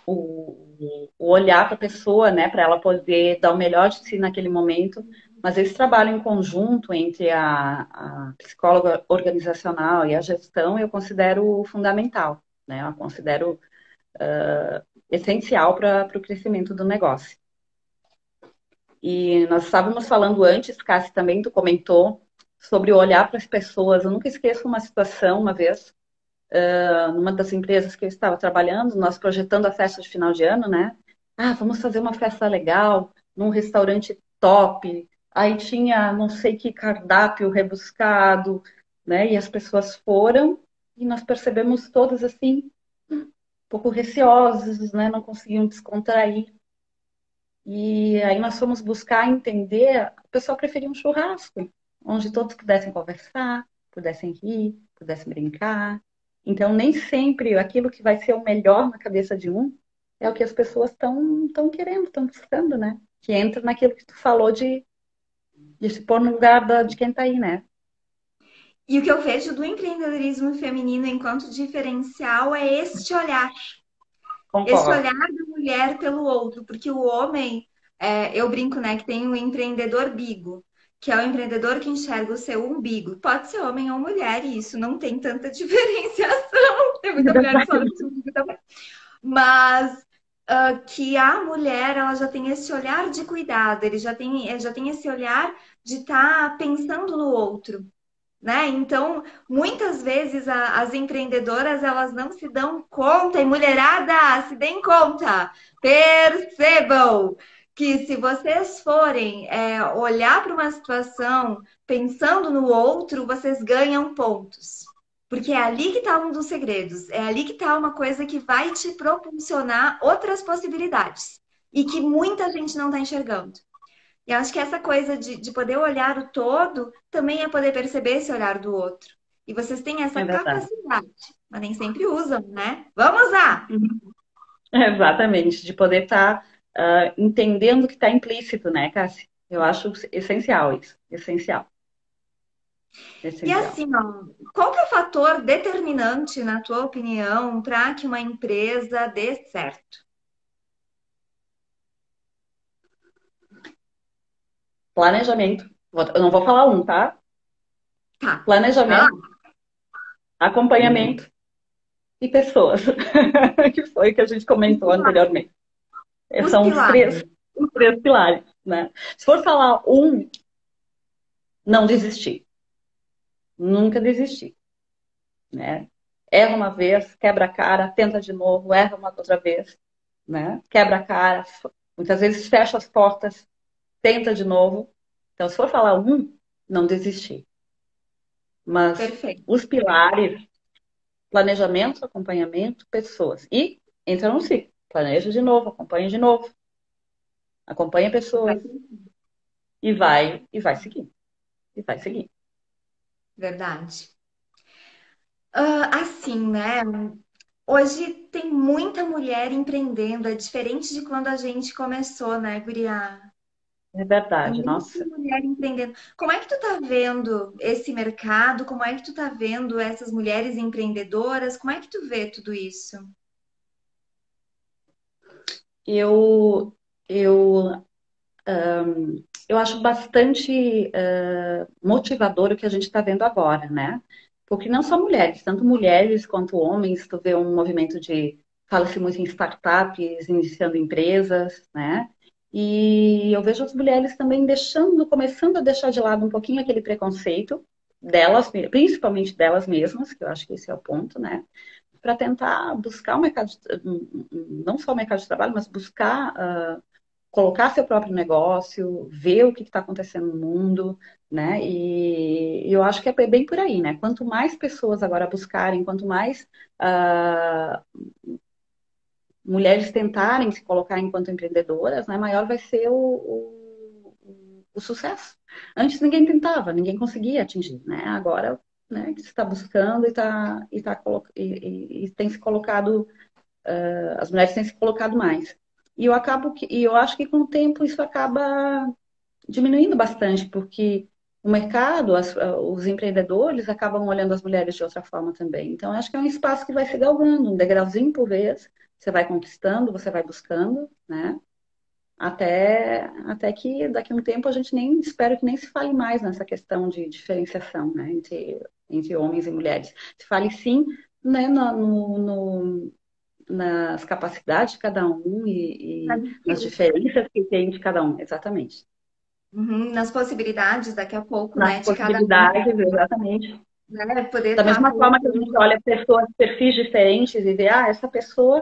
o olhar para a pessoa, né, para ela poder dar o melhor de si naquele momento, mas esse trabalho em conjunto entre a psicóloga organizacional e a gestão eu considero fundamental, né, eu considero essencial para o crescimento do negócio. E nós estávamos falando antes, Cassi, também tu comentou sobre o olhar para as pessoas. Eu nunca esqueço uma situação, uma vez, numa das empresas que eu estava trabalhando, nós projetando a festa de final de ano, né? Ah, vamos fazer uma festa legal, num restaurante top. Aí tinha não sei que cardápio rebuscado, né? E as pessoas foram e nós percebemos todas assim, um pouco receosas, né? Não conseguiam descontrair. E aí nós fomos buscar entender, a pessoa preferia um churrasco, onde todos pudessem conversar, pudessem rir, pudessem brincar. Então, nem sempre aquilo que vai ser o melhor na cabeça de um é o que as pessoas estão querendo, estão buscando, né? Que entra naquilo que tu falou de se pôr no lugar de quem está aí, né? E o que eu vejo do empreendedorismo feminino enquanto diferencial é este olhar. Esse Concordo. olhar da mulher pelo outro, porque o homem, eu brinco, né, que tem o empreendedor bigo, que é o empreendedor que enxerga o seu umbigo. Pode ser homem ou mulher, e isso não tem tanta diferenciação. Tem muita mulher que fala do umbigo também. Mas que a mulher, ela já tem esse olhar de cuidado, já tem esse olhar de estar pensando no outro, né? Então, muitas vezes as empreendedoras elas não se dão conta, e mulherada, se deem conta, percebam que se vocês forem olhar para uma situação pensando no outro, vocês ganham pontos. Porque é ali que está um dos segredos, é ali que está uma coisa que vai te propulsionar outras possibilidades e que muita gente não está enxergando. E acho que essa coisa de poder olhar o todo também é poder perceber esse olhar do outro. E vocês têm essa É verdade. capacidade, mas nem sempre usam, né? Vamos lá! Exatamente, de poder estar entendendo o que está implícito, né, Cassi? Eu acho essencial isso, essencial, E essencial. assim, ó, qual que é o fator determinante, na tua opinião, para que uma empresa dê certo? Planejamento. Eu não vou falar um, tá? Tá. Ah, Planejamento, acompanhamento e pessoas, que foi o que a gente os comentou pilares. anteriormente. Os São pilares. os três pilares, né? Se for falar um, não desistir. Nunca desistir, né? Erra uma vez, quebra a cara, tenta de novo, erra uma outra vez, né? Quebra a cara, muitas vezes fecha as portas, tenta de novo. Então, se for falar um, não desistir. Mas Perfeito. os pilares, planejamento, acompanhamento, pessoas. E entra no ciclo. Planeja de novo, acompanha de novo, acompanha pessoas e vai seguir. E vai seguir. Verdade. Assim, né? Hoje tem muita mulher empreendendo, é diferente de quando a gente começou, né, guria? É É verdade, muita nossa. mulher empreendendo. Como é que tu tá vendo esse mercado? Como é que tu tá vendo essas mulheres empreendedoras? Como é que tu vê tudo isso? Eu, eu, eu acho bastante motivador o que a gente está vendo agora, né? Porque não só mulheres, tanto mulheres quanto homens, tu vê um movimento fala-se muito em startups, iniciando empresas, né? E eu vejo as mulheres também começando a deixar de lado um pouquinho aquele preconceito delas, principalmente delas mesmas, que eu acho que esse é o ponto, né? Para tentar buscar o mercado, não só o mercado de trabalho, mas buscar colocar seu próprio negócio, ver o que está acontecendo no mundo, né? E eu acho que é bem por aí, né? Quanto mais pessoas agora buscarem, quanto mais mulheres tentarem se colocar enquanto empreendedoras, né? Maior vai ser o sucesso. Antes ninguém tentava, ninguém conseguia atingir, né? Agora né, que está buscando e tem se colocado, as mulheres têm se colocado mais. E eu acho que com o tempo isso acaba diminuindo bastante, porque o mercado, os empreendedores acabam olhando as mulheres de outra forma também. Então, acho que é um espaço que vai se galgando, um degrauzinho por vez, você vai conquistando, você vai buscando, né? Até que daqui a um tempo a gente nem espero que nem se fale mais nessa questão de diferenciação, né, entre homens e mulheres. Se fale sim, né, nas capacidades de cada um e nas diferenças que tem de cada um, exatamente. Uhum, nas possibilidades daqui a pouco, Nas né, de cada um, possibilidades, exatamente. né, poder Da estar mesma forma que a gente colocando. olha pessoas, perfis diferentes e vê, essa pessoa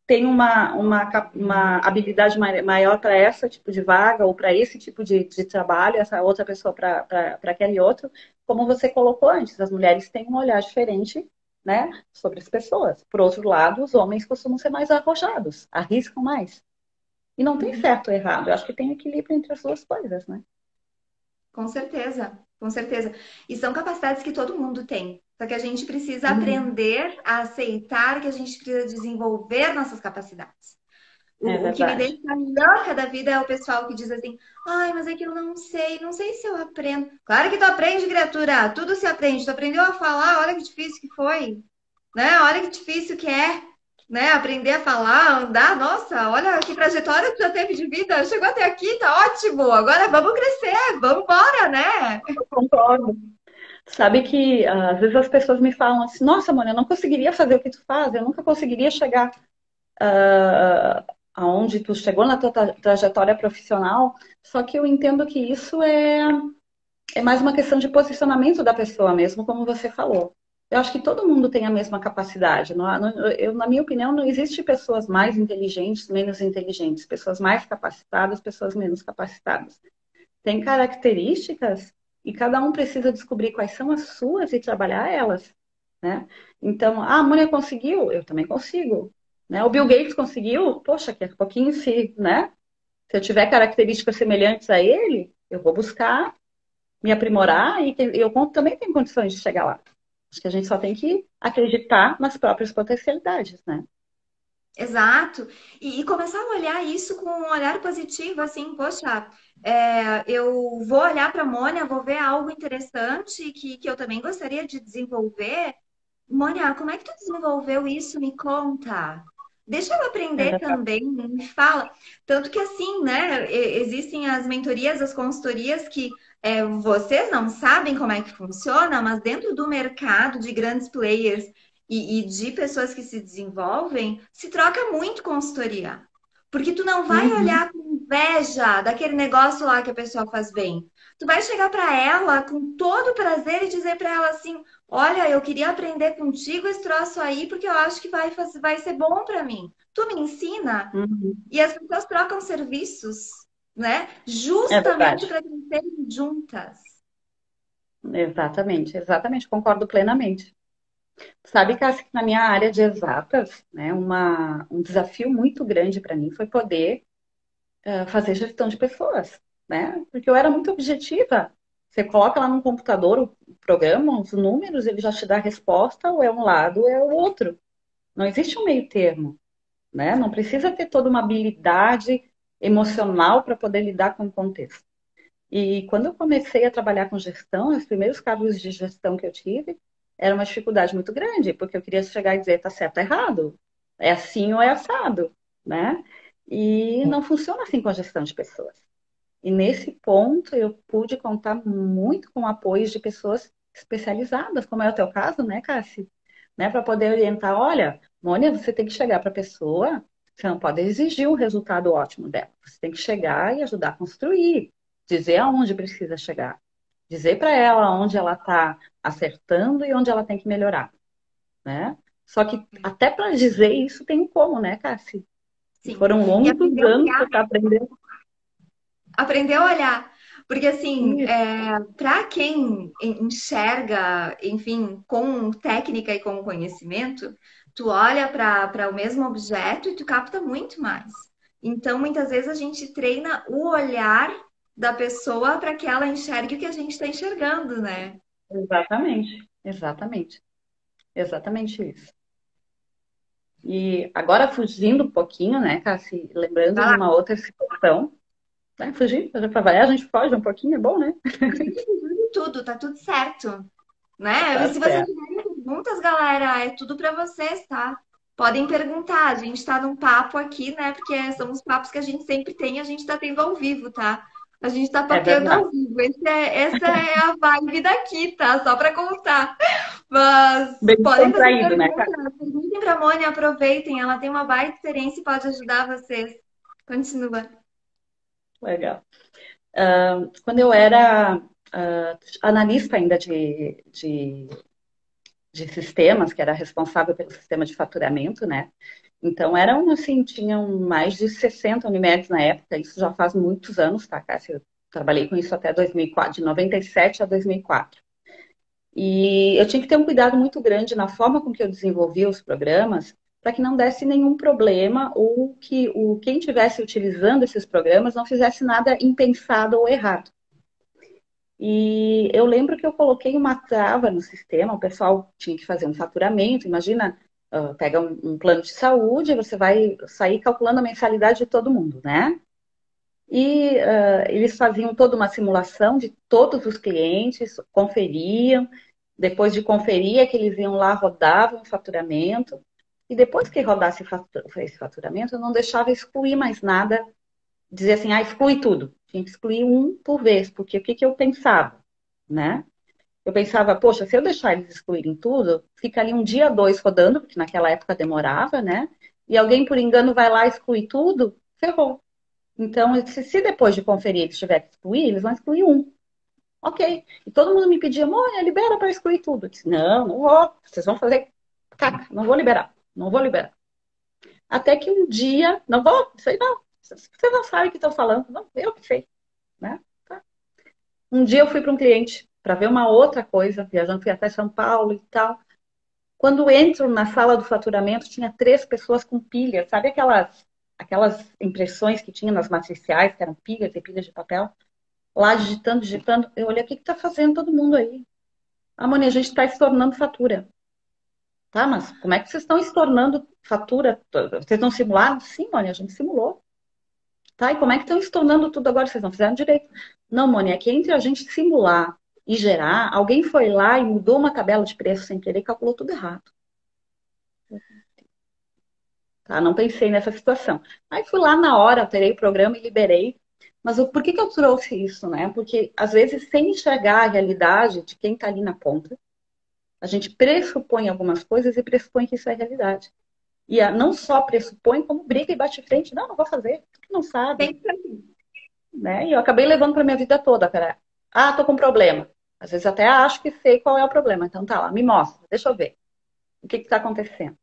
tem uma habilidade maior para esse tipo de vaga ou para esse tipo de trabalho, essa outra pessoa para aquele outro, como você colocou antes, as mulheres têm um olhar diferente, né, sobre as pessoas. Por outro lado, os homens costumam ser mais arrojados, arriscam mais. E não tem Uhum. certo ou errado, eu acho que tem equilíbrio entre as duas coisas, né? Com certeza, com certeza. E são capacidades que todo mundo tem. Só que a gente precisa Uhum. aprender a aceitar que a gente precisa desenvolver nossas capacidades. É O que me verdade. deixa louca da vida é o pessoal que diz assim: ai, mas é que eu não sei, não sei se eu aprendo. Claro que tu aprende, criatura, tudo se aprende. Tu aprendeu a falar, olha que difícil que foi, né? Olha que difícil que é, né? Aprender a falar, andar, nossa, olha que trajetória tu já teve de vida, chegou até aqui, tá ótimo. Agora vamos crescer, vamos embora, né? Eu concordo. Sabe que às vezes as pessoas me falam assim, nossa, mãe, eu não conseguiria fazer o que tu faz, eu nunca conseguiria chegar aonde tu chegou na tua trajetória profissional. Só que eu entendo que isso é mais uma questão de posicionamento da pessoa mesmo, como você falou. Eu acho que todo mundo tem a mesma capacidade. Na minha opinião, não existe pessoas mais inteligentes, menos inteligentes, pessoas mais capacitadas, pessoas menos capacitadas. Tem características e cada um precisa descobrir quais são as suas e trabalhar elas, né? Então, a mulher conseguiu, eu também consigo, né? O Bill Gates conseguiu, poxa, que a pouquinho se, né? Se eu tiver características semelhantes a ele, eu vou buscar me aprimorar e eu também tenho condições de chegar lá. Acho que a gente só tem que acreditar nas próprias potencialidades, né? Exato. E começar a olhar isso com um olhar positivo, assim, poxa, eu vou olhar para a Mônia, vou ver algo interessante que eu também gostaria de desenvolver. Mônia, como é que tu desenvolveu isso? Me conta. Deixa eu aprender também, me fala. Tanto que assim, né? Existem as mentorias, as consultorias que vocês não sabem como é que funciona, mas dentro do mercado de grandes players e de pessoas que se desenvolvem, se troca muito consultoria. Porque tu não vai Uhum. olhar com inveja daquele negócio lá que a pessoa faz bem. Tu vai chegar para ela com todo prazer e dizer para ela assim: olha, eu queria aprender contigo esse troço aí porque eu acho que vai ser bom para mim. Tu me ensina Uhum. e as pessoas trocam serviços, né? É Justamente verdade. para crescerem juntas. Exatamente, exatamente, concordo plenamente. Sabe, Cassi, que na minha área de exatas, né, um desafio muito grande para mim foi poder fazer gestão de pessoas, né? Porque eu era muito objetiva. Você coloca lá no computador o programa, os números, ele já te dá a resposta, ou é um lado ou é o outro. Não existe um meio termo, né? Não precisa ter toda uma habilidade emocional para poder lidar com o contexto. E quando eu comecei a trabalhar com gestão, os primeiros cargos de gestão que eu tive, era uma dificuldade muito grande, porque eu queria chegar e dizer, tá certo ou errado, é assim ou é assado, né? E não funciona assim com a gestão de pessoas. E nesse ponto eu pude contar muito com o apoio de pessoas especializadas, como é o teu caso, né, Cassi? Né, para poder orientar, olha, Mônia, você tem que chegar para a pessoa, você não pode exigir um resultado ótimo dela. Você tem que chegar e ajudar a construir, dizer aonde precisa chegar, dizer para ela onde ela está acertando e onde ela tem que melhorar, né? Só que até para dizer isso tem como, né, Cassi? E Sim. foram E longos aprender a anos olhar, para aprender aprender a olhar. Porque assim, isso. para quem enxerga, enfim, com técnica e com conhecimento, tu olha para o mesmo objeto e tu capta muito mais. Então, muitas vezes a gente treina o olhar da pessoa para que ela enxergue o que a gente está enxergando, né? Exatamente. Exatamente. Exatamente isso. E agora fugindo um pouquinho, né, Cassi, lembrando Vai de lá. uma outra situação, né, fugindo, para trabalhar, a gente foge um pouquinho, é bom, né? Tudo, tá tudo certo, né? E Tá se vocês certo. tiverem perguntas, galera, é tudo para vocês, tá? Podem perguntar, a gente tá num papo aqui, né? Porque são os papos que a gente sempre tem, a gente tá tendo ao vivo, tá? A gente tá É papeando verdade. ao vivo. Essa é a vibe daqui, tá? Só para contar. Mas Bem podem fazer contraído, né, perguntas. Perguntem pra Mônia, aproveitem. Ela tem uma baita experiência e pode ajudar vocês. Continua. legal. Quando eu era analista ainda de sistemas, que era responsável pelo sistema de faturamento, né? Então, eram assim, tinham mais de 60 Unimedes na época, isso já faz muitos anos, tá, Cássia? Eu trabalhei com isso até 2004, de 97 a 2004. E eu tinha que ter um cuidado muito grande na forma com que eu desenvolvia os programas, para que não desse nenhum problema ou que quem estivesse utilizando esses programas não fizesse nada impensado ou errado. E eu lembro que eu coloquei uma trava no sistema, o pessoal tinha que fazer um faturamento, imagina, pega um plano de saúde, você vai sair calculando a mensalidade de todo mundo, né? E eles faziam toda uma simulação de todos os clientes, conferiam, depois de conferir é que eles iam lá, rodavam o faturamento, e depois que rodasse esse faturamento, eu não deixava excluir mais nada, dizer assim, exclui tudo. Tinha que excluir um por vez, porque o que, que eu pensava, né? Eu pensava, poxa, se eu deixar eles excluírem tudo, fica ali um dia, dois rodando, porque naquela época demorava, né? E alguém, por engano, vai lá excluir tudo, ferrou. Então, se depois de conferir eles tiverem que excluir, eles vão excluir um. Ok. E todo mundo me pedia, Mônica, libera para excluir tudo. Eu disse, não, não vou. Vocês vão fazer caca, não vou liberar. Não vou liberar. Até que um dia, não vou, sei não. Vocês não sabem o que estão falando. Não, eu que sei. Né? Tá. Um dia eu fui para um cliente para ver uma outra coisa, viajando, fui até São Paulo e tal. Quando entro na sala do faturamento, tinha 3 pessoas com pilhas. Sabe aquelas impressões que tinha nas matriciais, que eram pilhas e pilhas de papel? Lá digitando, digitando. Eu olhei, o que está fazendo todo mundo aí? Mônica, a gente está estornando fatura. Tá, mas como é que vocês estão estornando fatura? Vocês não simularam? Sim, Mônica, a gente simulou. Tá, e como é que estão estornando tudo agora? Vocês não fizeram direito. Não, Mônica, é que entre a gente simular e gerar, alguém foi lá e mudou uma tabela de preço sem querer e calculou tudo errado. Tá, não pensei nessa situação. Aí fui lá na hora, alterei o programa e liberei. Mas por que eu trouxe isso, né? Porque, às vezes, sem enxergar a realidade de quem está ali na ponta, a gente pressupõe algumas coisas e pressupõe que isso é realidade. E não só pressupõe, como briga e bate frente. Não, não vou fazer. Tu não sabe. Sempre assim. Né? E eu acabei levando para minha vida toda. Tô com problema. Às vezes até acho que sei qual é o problema. Então tá lá, me mostra, deixa eu ver. O que está acontecendo,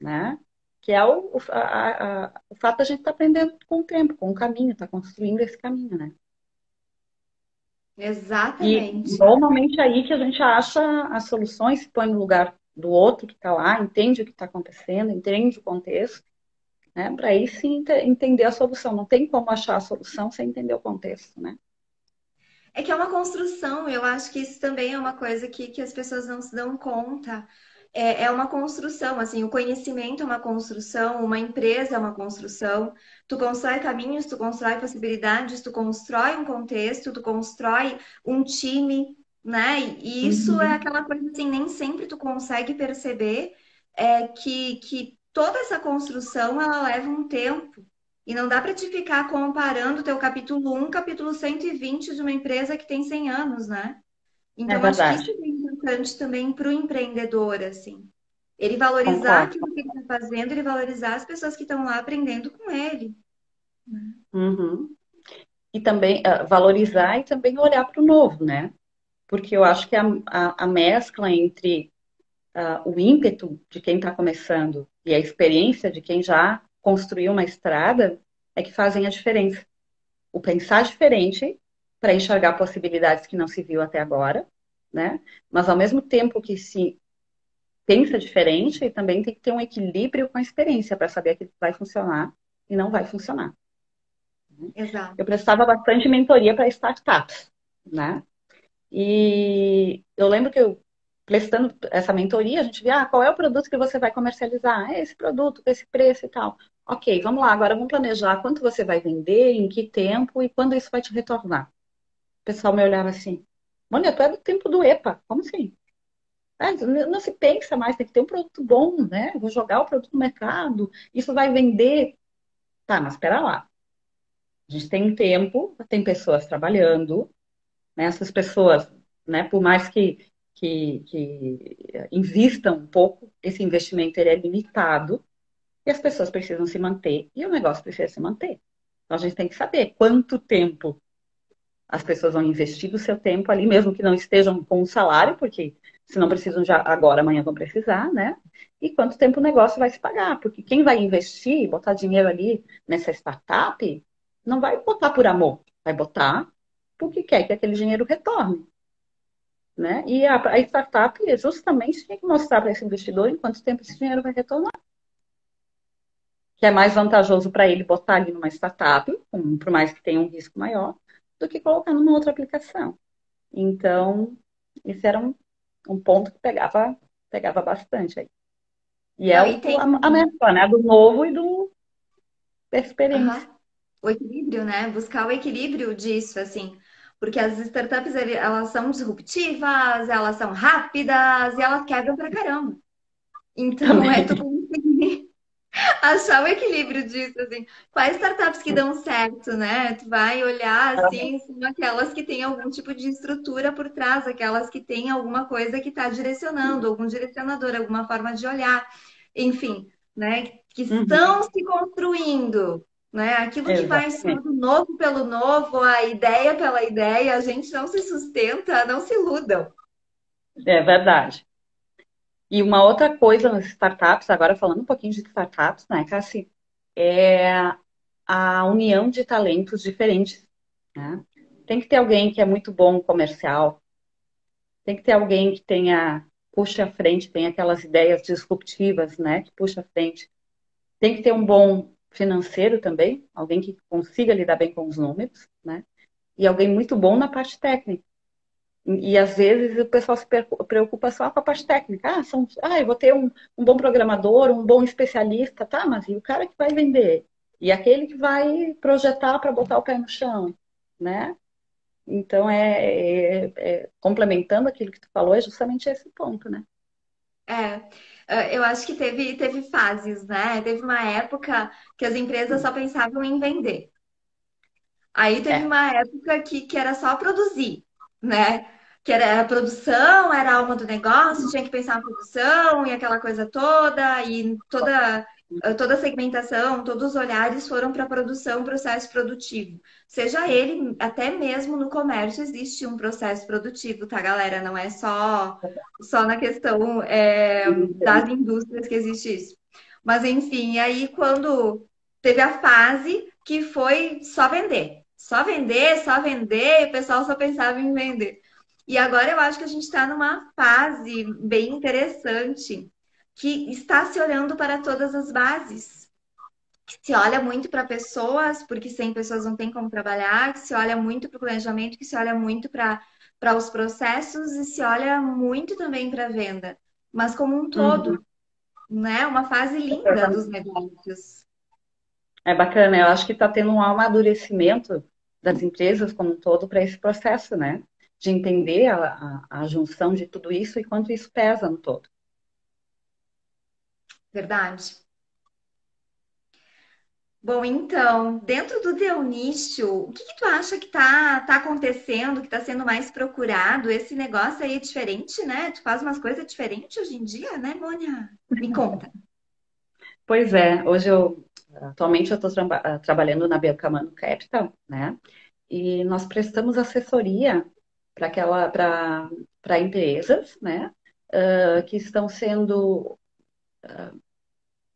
né? Que é o fato da gente estar aprendendo com o tempo, com o caminho, tá construindo esse caminho, né? E Exatamente. normalmente é aí que a gente acha as soluções, se põe no lugar do outro que está lá, entende o que está acontecendo, entende o contexto, né? Para aí sim entender a solução. Não tem como achar a solução sem entender o contexto, né? É que é uma construção, eu acho que isso também é uma coisa que as pessoas não se dão conta. É uma construção, assim, o conhecimento é uma construção, uma empresa é uma construção. Tu constrói caminhos, tu constrói possibilidades, tu constrói um contexto, tu constrói um time, né? E isso é Uhum. aquela coisa assim, nem sempre tu consegue perceber que toda essa construção ela leva um tempo. E não dá para te ficar comparando o teu capítulo 1, capítulo 120 de uma empresa que tem 100 anos, né? É Então, acho que isso verdade. é bem importante também para o empreendedor, assim. Ele valorizar Concordo. aquilo que ele está fazendo, ele valorizar as pessoas que estão lá aprendendo com ele. Uhum. E também valorizar e também olhar para o novo, né? Porque eu acho que a mescla entre o ímpeto de quem está começando e a experiência de quem já construiu uma estrada é que fazem a diferença. O pensar diferente para enxergar possibilidades que não se viu até agora, né? Mas ao mesmo tempo que se pensa diferente, também tem que ter um equilíbrio com a experiência para saber que vai funcionar e não vai funcionar. Exato. Eu prestava bastante mentoria para startups, né? E eu lembro que eu prestando essa mentoria, a gente vê, qual é o produto que você vai comercializar? É esse produto, com esse preço e tal. Ok, vamos lá, agora vamos planejar quanto você vai vender, em que tempo e quando isso vai te retornar. O pessoal me olhava assim, Mônica, tu é do tempo do EPA, como assim? Não se pensa mais, tem que ter um produto bom, né? Vou jogar o produto no mercado, isso vai vender. Tá, mas espera lá. A gente tem um tempo, tem pessoas trabalhando, né? Essas pessoas, né, por mais que invistam um pouco, esse investimento ele é limitado e as pessoas precisam se manter e o negócio precisa se manter. Então a gente tem que saber quanto tempo as pessoas vão investir do seu tempo ali, mesmo que não estejam com um salário, porque se não precisam já agora, amanhã vão precisar, né? E quanto tempo o negócio vai se pagar, porque quem vai investir, botar dinheiro ali nessa startup, não vai botar por amor, vai botar porque quer que aquele dinheiro retorne, né? E a startup justamente tem que mostrar para esse investidor em quanto tempo esse dinheiro vai retornar. Que é mais vantajoso para ele botar ali numa startup, por mais que tenha um risco maior, do que colocar numa outra aplicação. Então, isso era um ponto que pegava bastante aí. E é Não, e tem a mescla, né? Do novo e da aham, experiência. o equilíbrio, né? Buscar o equilíbrio disso, assim. Porque as startups, elas são disruptivas, elas são rápidas e elas quebram pra caramba. Então, é tudo Também. achar o equilíbrio disso, assim. Quais startups que dão certo, né? Tu vai olhar, assim, são aquelas que têm algum tipo de estrutura por trás, aquelas que têm alguma coisa que está direcionando, algum direcionador, alguma forma de olhar, enfim, né? Que Uhum, estão se construindo, né? Aquilo que vai só exatamente. do novo pelo novo, a ideia pela ideia, a gente não se sustenta, não se iludam. É verdade. E uma outra coisa nas startups, agora falando um pouquinho de startups, né, Cassi, é a união de talentos diferentes, né? Tem que ter alguém que é muito bom comercial, tem que ter alguém que puxa à frente, tem aquelas ideias disruptivas, né, que puxa à frente. Tem que ter um bom financeiro também, alguém que consiga lidar bem com os números, né? E alguém muito bom na parte técnica. E às vezes o pessoal se preocupa só com a parte técnica. Eu vou ter um bom programador, um bom especialista, tá? Mas e o cara que vai vender? E aquele que vai projetar para botar o pé no chão, né? Então, complementando aquilo que tu falou, é justamente esse ponto, né? É, eu acho que teve fases, né? Teve uma época que as empresas só pensavam em vender. Aí teve É. uma época que era só produzir, né? Que era a produção, era a alma do negócio, tinha que pensar na produção e aquela coisa toda, e toda a segmentação, todos os olhares foram para a produção, processo produtivo. Seja ele, até mesmo no comércio existe um processo produtivo, tá, galera? Não é só na questão das indústrias que existe isso. Mas enfim, aí quando teve a fase que foi só vender. Só vender, e o pessoal só pensava em vender. E agora eu acho que a gente está numa fase bem interessante que está se olhando para todas as bases. Que se olha muito para pessoas, porque sem pessoas não tem como trabalhar, que se olha muito para o planejamento, que se olha muito para os processos e se olha muito também para a venda. Mas como um Uhum. todo, né? Uma fase linda dos negócios. É bacana, eu acho que está tendo um amadurecimento das empresas como um todo para esse processo, né? De entender a junção de tudo isso e quanto isso pesa no todo. Verdade. Bom, então, dentro do teu nicho, o que tu acha que tá acontecendo, que está sendo mais procurado? Esse negócio aí é diferente, né? Tu faz umas coisas diferentes hoje em dia, né, Mônia? Me conta. Pois é, atualmente eu estou trabalhando na Belcamano Capital, né? E nós prestamos assessoria para empresas, né? Que estão sendo,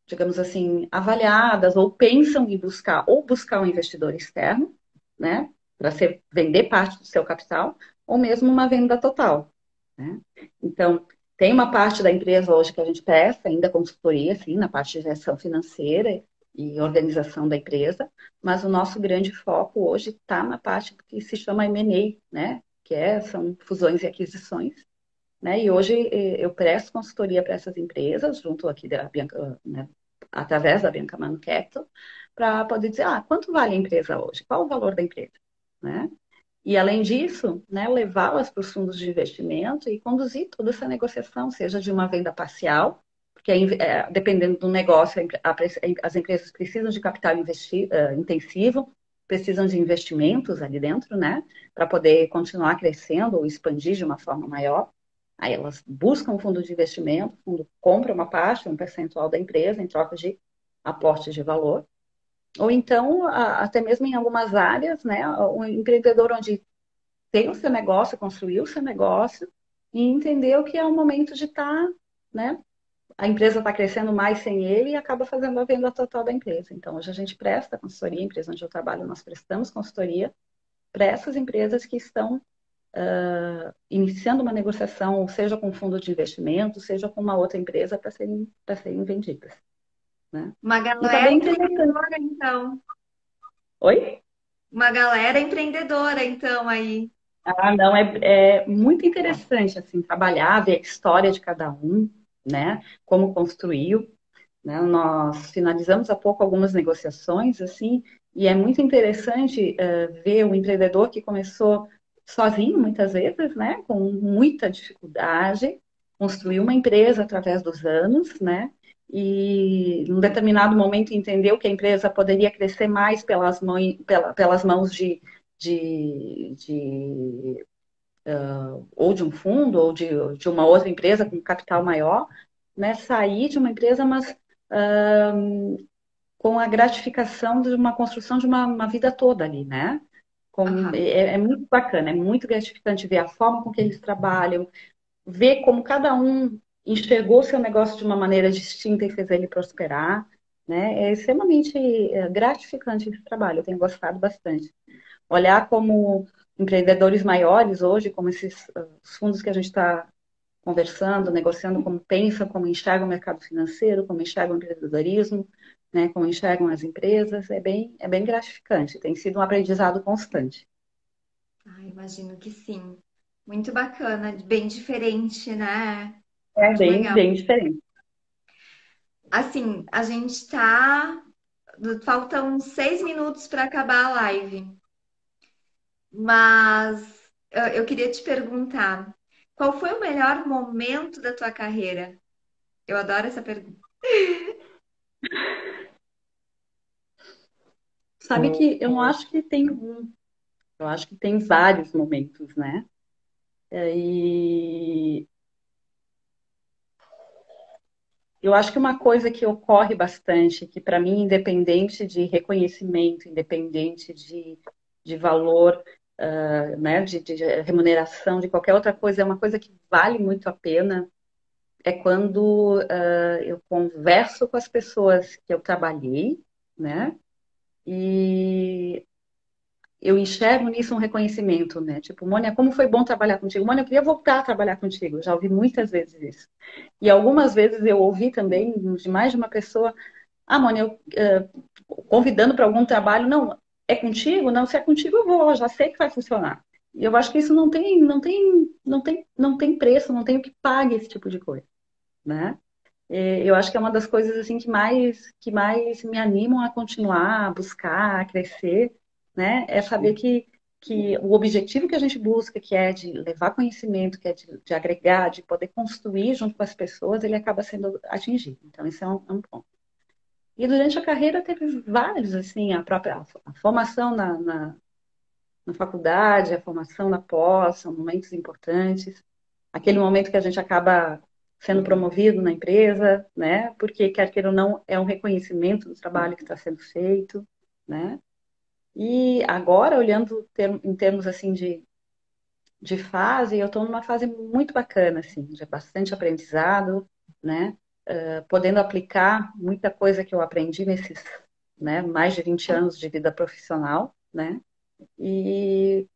digamos assim, avaliadas ou pensam em buscar um investidor externo, né? Para vender parte do seu capital, ou mesmo uma venda total, né? Então, tem uma parte da empresa hoje que a gente presta ainda consultoria, assim, na parte de gestão financeira e organização da empresa, mas o nosso grande foco hoje está na parte que se chama M&A, né? São fusões e aquisições, né? E hoje eu presto consultoria para essas empresas, junto aqui da Bianca, né? Através da Bianca Mano Capital, para poder dizer, quanto vale a empresa hoje? Qual o valor da empresa? Né? E, além disso, né, levá-las para os fundos de investimento e conduzir toda essa negociação, seja de uma venda parcial, porque dependendo do negócio, as empresas precisam de capital intensivo, precisam de investimentos ali dentro, né, para poder continuar crescendo ou expandir de uma forma maior. Aí elas buscam um fundo de investimento, o fundo compra uma parte, um percentual da empresa em troca de aporte de valor. Ou então, até mesmo em algumas áreas, né, um empreendedor onde tem o seu negócio, construiu o seu negócio e entendeu que é o momento de estar, né, a empresa está crescendo mais sem ele e acaba fazendo a venda total da empresa. Então, hoje a gente presta consultoria, a empresa onde eu trabalho, nós prestamos consultoria para essas empresas que estão iniciando uma negociação, seja com um fundo de investimento, seja com uma outra empresa para serem vendidas. Né? Uma E está galera bem interessante. empreendedora, então. Oi? Uma galera empreendedora, então, aí. Não, é muito interessante, assim, trabalhar, ver a história de cada um, né, como construiu, né, nós finalizamos há pouco algumas negociações, assim, e é muito interessante ver o empreendedor que começou sozinho, muitas vezes, né, com muita dificuldade, construiu uma empresa através dos anos, né, e num determinado momento entendeu que a empresa poderia crescer mais pelas mãos de ou de um fundo ou de uma outra empresa com capital maior, né, sair de uma empresa, mas com a gratificação de uma construção de uma vida toda ali, né? Aham. É muito bacana, é muito gratificante ver a forma com que eles trabalham, ver como cada um enxergou seu negócio de uma maneira distinta e fez ele prosperar, né? É extremamente gratificante esse trabalho, eu tenho gostado bastante. Olhar como empreendedores maiores hoje, como esses os fundos que a gente está conversando, negociando, como pensam, como enxergam o mercado financeiro, como enxergam o empreendedorismo, né, como enxergam as empresas, é bem gratificante, tem sido um aprendizado constante. Imagino que sim. Muito bacana, bem diferente, né? É Muito bem, legal. bem diferente. Assim, a gente tá. Faltam 6 minutos para acabar a live, mas eu queria te perguntar: qual foi o melhor momento da tua carreira? Eu adoro essa pergunta. Sabe que eu não acho que tem um, eu acho que tem vários momentos, né? E eu acho que uma coisa que ocorre bastante, que para mim, independente de reconhecimento, independente de valor, né, de remuneração, de qualquer outra coisa, é uma coisa que vale muito a pena, é quando eu converso com as pessoas que eu trabalhei, né, e eu enxergo nisso um reconhecimento, né? Tipo, Mônica, como foi bom trabalhar contigo. Mônica, eu queria voltar a trabalhar contigo. Eu já ouvi muitas vezes isso. E algumas vezes eu ouvi também de mais de uma pessoa, Mônica, convidando para algum trabalho, não, é contigo? Não, se é contigo eu vou, eu já sei que vai funcionar. E eu acho que isso não tem preço, não tem o que pague esse tipo de coisa, né? Eu acho que é uma das coisas assim que mais me animam a continuar, a buscar, a crescer, né? É saber que o objetivo que a gente busca, que é de levar conhecimento, que é de agregar, de poder construir junto com as pessoas, ele acaba sendo atingido. Então, isso é um ponto. E durante a carreira teve vários, assim, a formação na faculdade, a formação na pós, são momentos importantes. Aquele momento que a gente acaba sendo promovido na empresa, né? Porque, quer queira ou não, é um reconhecimento do trabalho que está sendo feito, né? E agora, olhando em termos, assim, de fase, eu estou numa fase muito bacana, assim, de bastante aprendizado, né? Podendo aplicar muita coisa que eu aprendi nesses, né, mais de 20 anos de vida profissional, né? E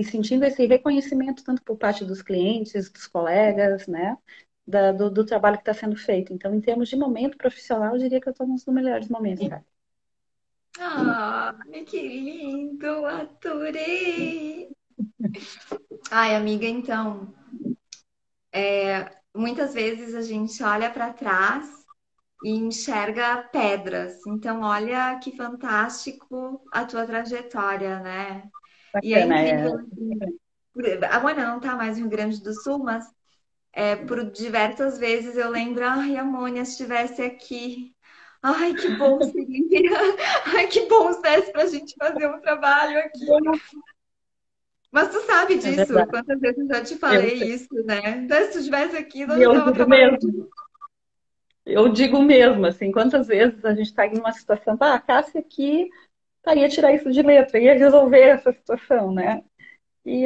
sentindo esse reconhecimento tanto por parte dos clientes, dos colegas, né, do trabalho que está sendo feito. Então, em termos de momento profissional, eu diria que eu estou nos melhores momentos, cara. Que lindo, adorei! Ai, amiga, então. Muitas vezes a gente olha para trás e enxerga pedras. Então, olha que fantástico a tua trajetória, né? E é Bacana, incrível, assim, a Mônica não está mais no Rio Grande do Sul, mas por diversas vezes eu lembro, ai, a Mônia, se estivesse aqui, ai, que bom seria, ai, que bom se desse para a gente fazer um trabalho aqui. Mas tu sabe é disso, verdade. quantas vezes eu já te Eu, falei isso, né? Então, se tu estivesse aqui, nós e já eu estávamos digo trabalhando. mesmo, eu digo mesmo, assim, quantas vezes a gente está em uma situação, a Cássia aqui ia tirar isso de letra, ia resolver essa situação, né?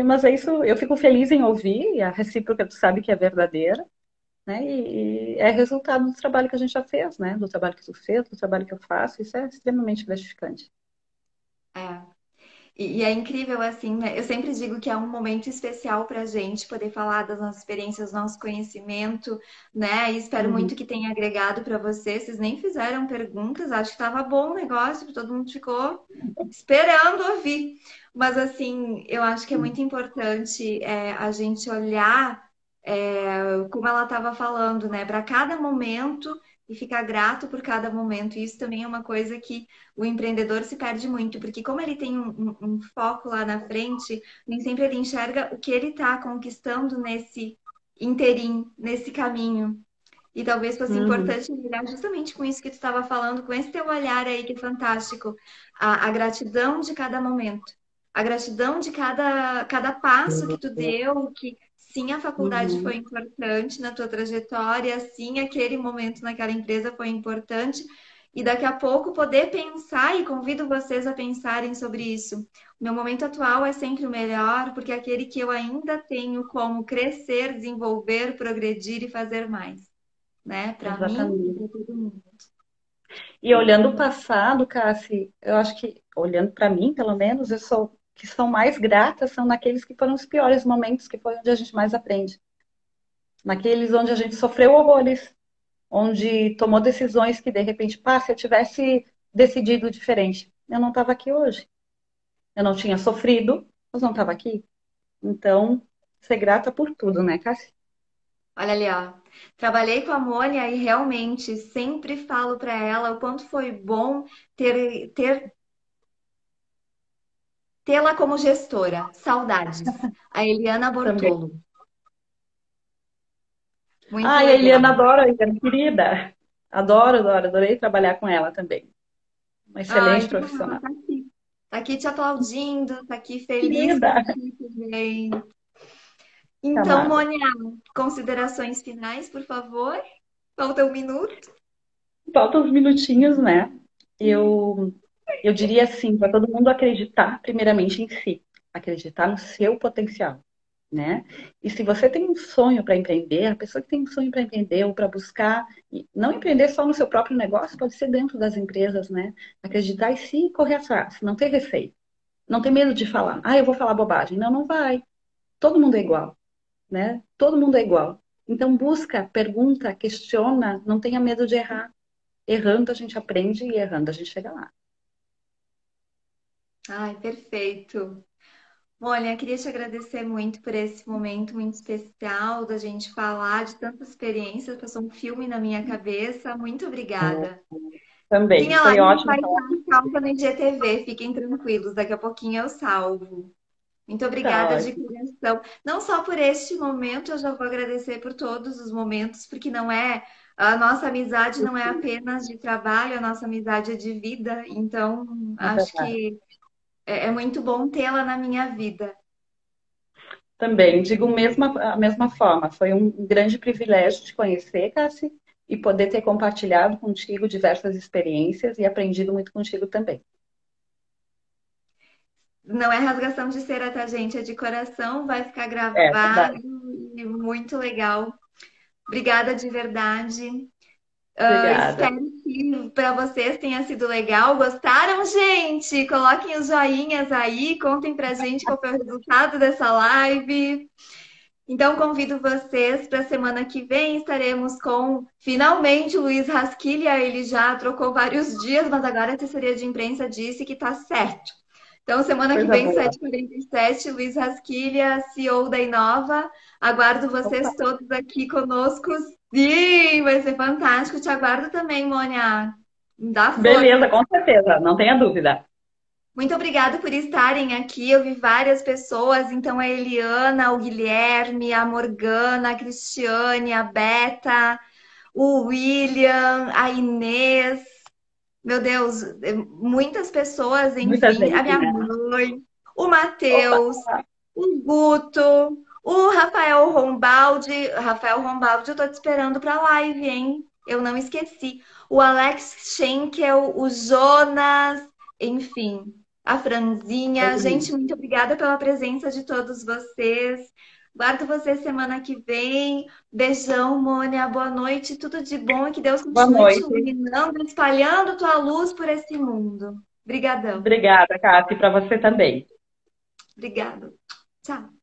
Mas é isso, eu fico feliz em ouvir, e a recíproca tu sabe que é verdadeira, né? E é resultado do trabalho que a gente já fez, né? Do trabalho que tu fez, do trabalho que eu faço, isso é extremamente gratificante. É. E é incrível, assim, né? Eu sempre digo que é um momento especial para a gente poder falar das nossas experiências, do nosso conhecimento, né? E espero Uhum. muito que tenha agregado para vocês. Vocês nem fizeram perguntas, acho que estava bom o negócio, todo mundo ficou esperando ouvir. Mas, assim, eu acho que é muito importante a gente olhar, como ela estava falando, né? Para cada momento e ficar grato por cada momento. E isso também é uma coisa que o empreendedor se perde muito, porque como ele tem um foco lá na frente, nem sempre ele enxerga o que ele está conquistando nesse interim, nesse caminho. E talvez fosse Uhum. importante olhar justamente com isso que tu estava falando, com esse teu olhar aí que é fantástico, a gratidão de cada momento, a gratidão de cada passo que tu deu, que sim, a faculdade Uhum. foi importante na tua trajetória, sim, aquele momento naquela empresa foi importante, e daqui a pouco poder pensar, e convido vocês a pensarem sobre isso. O meu momento atual é sempre o melhor, porque é aquele que eu ainda tenho como crescer, desenvolver, progredir e fazer mais, né? Para mim e Exatamente. para todo mundo. E olhando o passado, Cassi, eu acho que, olhando para mim, pelo menos, eu sou que são mais gratas são naqueles que foram os piores momentos, que foi onde a gente mais aprende. Naqueles onde a gente sofreu horrores, onde tomou decisões que, de repente, pá, se eu tivesse decidido diferente, eu não estava aqui hoje. Eu não tinha sofrido, mas não estava aqui. Então, ser grata por tudo, né, Cassi? Olha ali, ó. Trabalhei com a Mônia e realmente sempre falo para ela o quanto foi bom tê-la como gestora. Saudades. A Eliana Também. Bortolo. Muito Ah, e a legal. Eliana adora, a Eliana querida. Adoro, adoro, adorei trabalhar com ela também. Uma Ai, excelente que bom, ela profissional. tá aqui. Tá aqui te aplaudindo, tá aqui feliz Querida, por ti também. Então, amada. Mônia, considerações finais, por favor? Falta um minuto. Faltam uns minutinhos, né? Eu, eu diria assim, para todo mundo acreditar primeiramente em si, acreditar no seu potencial, né? E se você tem um sonho para empreender, a pessoa que tem um sonho para empreender ou para buscar, e não empreender só no seu próprio negócio, pode ser dentro das empresas, né? Acreditar em si e correr atrás, não ter receio, não ter medo de falar. Ah, eu vou falar bobagem. Não, não vai. Todo mundo é igual, né? Todo mundo é igual. Então busca, pergunta, questiona, não tenha medo de errar. Errando a gente aprende e errando a gente chega lá. Ai, perfeito. Olha, queria te agradecer muito por esse momento muito especial da gente falar de tantas experiências, passou um filme na minha cabeça. Muito obrigada. Também, Sim, a foi live ótimo vai falar. estar salva no IGTV, fiquem tranquilos, daqui a pouquinho eu salvo. Muito Tá obrigada de ótimo. coração. Não só por este momento, eu já vou agradecer por todos os momentos, porque não é a nossa amizade não é apenas de trabalho, a nossa amizade é de vida. Então, É acho verdade. que é muito bom tê-la na minha vida. Também, digo a mesma forma. Foi um grande privilégio te conhecer, Cassi, e poder ter compartilhado contigo diversas experiências e aprendido muito contigo também. Não é rasgação de cera, tá, gente? É de coração, vai ficar É gravado verdade. e muito legal. Obrigada de verdade. Obrigada. Espero que para vocês tenha sido legal. Gostaram, gente? Coloquem os joinhas aí, contem pra gente qual foi o resultado dessa live. Então, convido vocês para a semana que vem. Estaremos com finalmente o Luiz Rasquilha. Ele já trocou vários dias, mas agora a assessoria de imprensa disse que está certo. Então, semana que Coisa vem, boa. 7h47, Luiz Rasquilha, CEO da Inova, Aguardo Opa. vocês todos aqui conosco. Sim, vai ser fantástico. Te aguardo também, Mônia. Dá Beleza, força. com certeza, não tenha dúvida. Muito obrigada por estarem aqui. Eu vi várias pessoas, então a Eliana, o Guilherme, a Morgana, a Cristiane, a Beta, o William, a Inês. Meu Deus, muitas pessoas, Muita enfim, a gente, minha né? mãe, o Opa, Matheus, o Guto, o Rafael Rombaldi. Rafael Rombaldi, eu tô te esperando pra live, hein? Eu não esqueci. O Alex Schenkel, o Jonas, enfim, a Franzinha. todo Gente, mundo. muito obrigada pela presença de todos vocês. Guardo vocês semana que vem. Beijão, Mônia. Boa noite. Tudo de bom e que Deus Boa continue te noite. iluminando, espalhando tua luz por esse mundo. Obrigadão. Obrigada, Cássio, para você também. Obrigada. Tchau.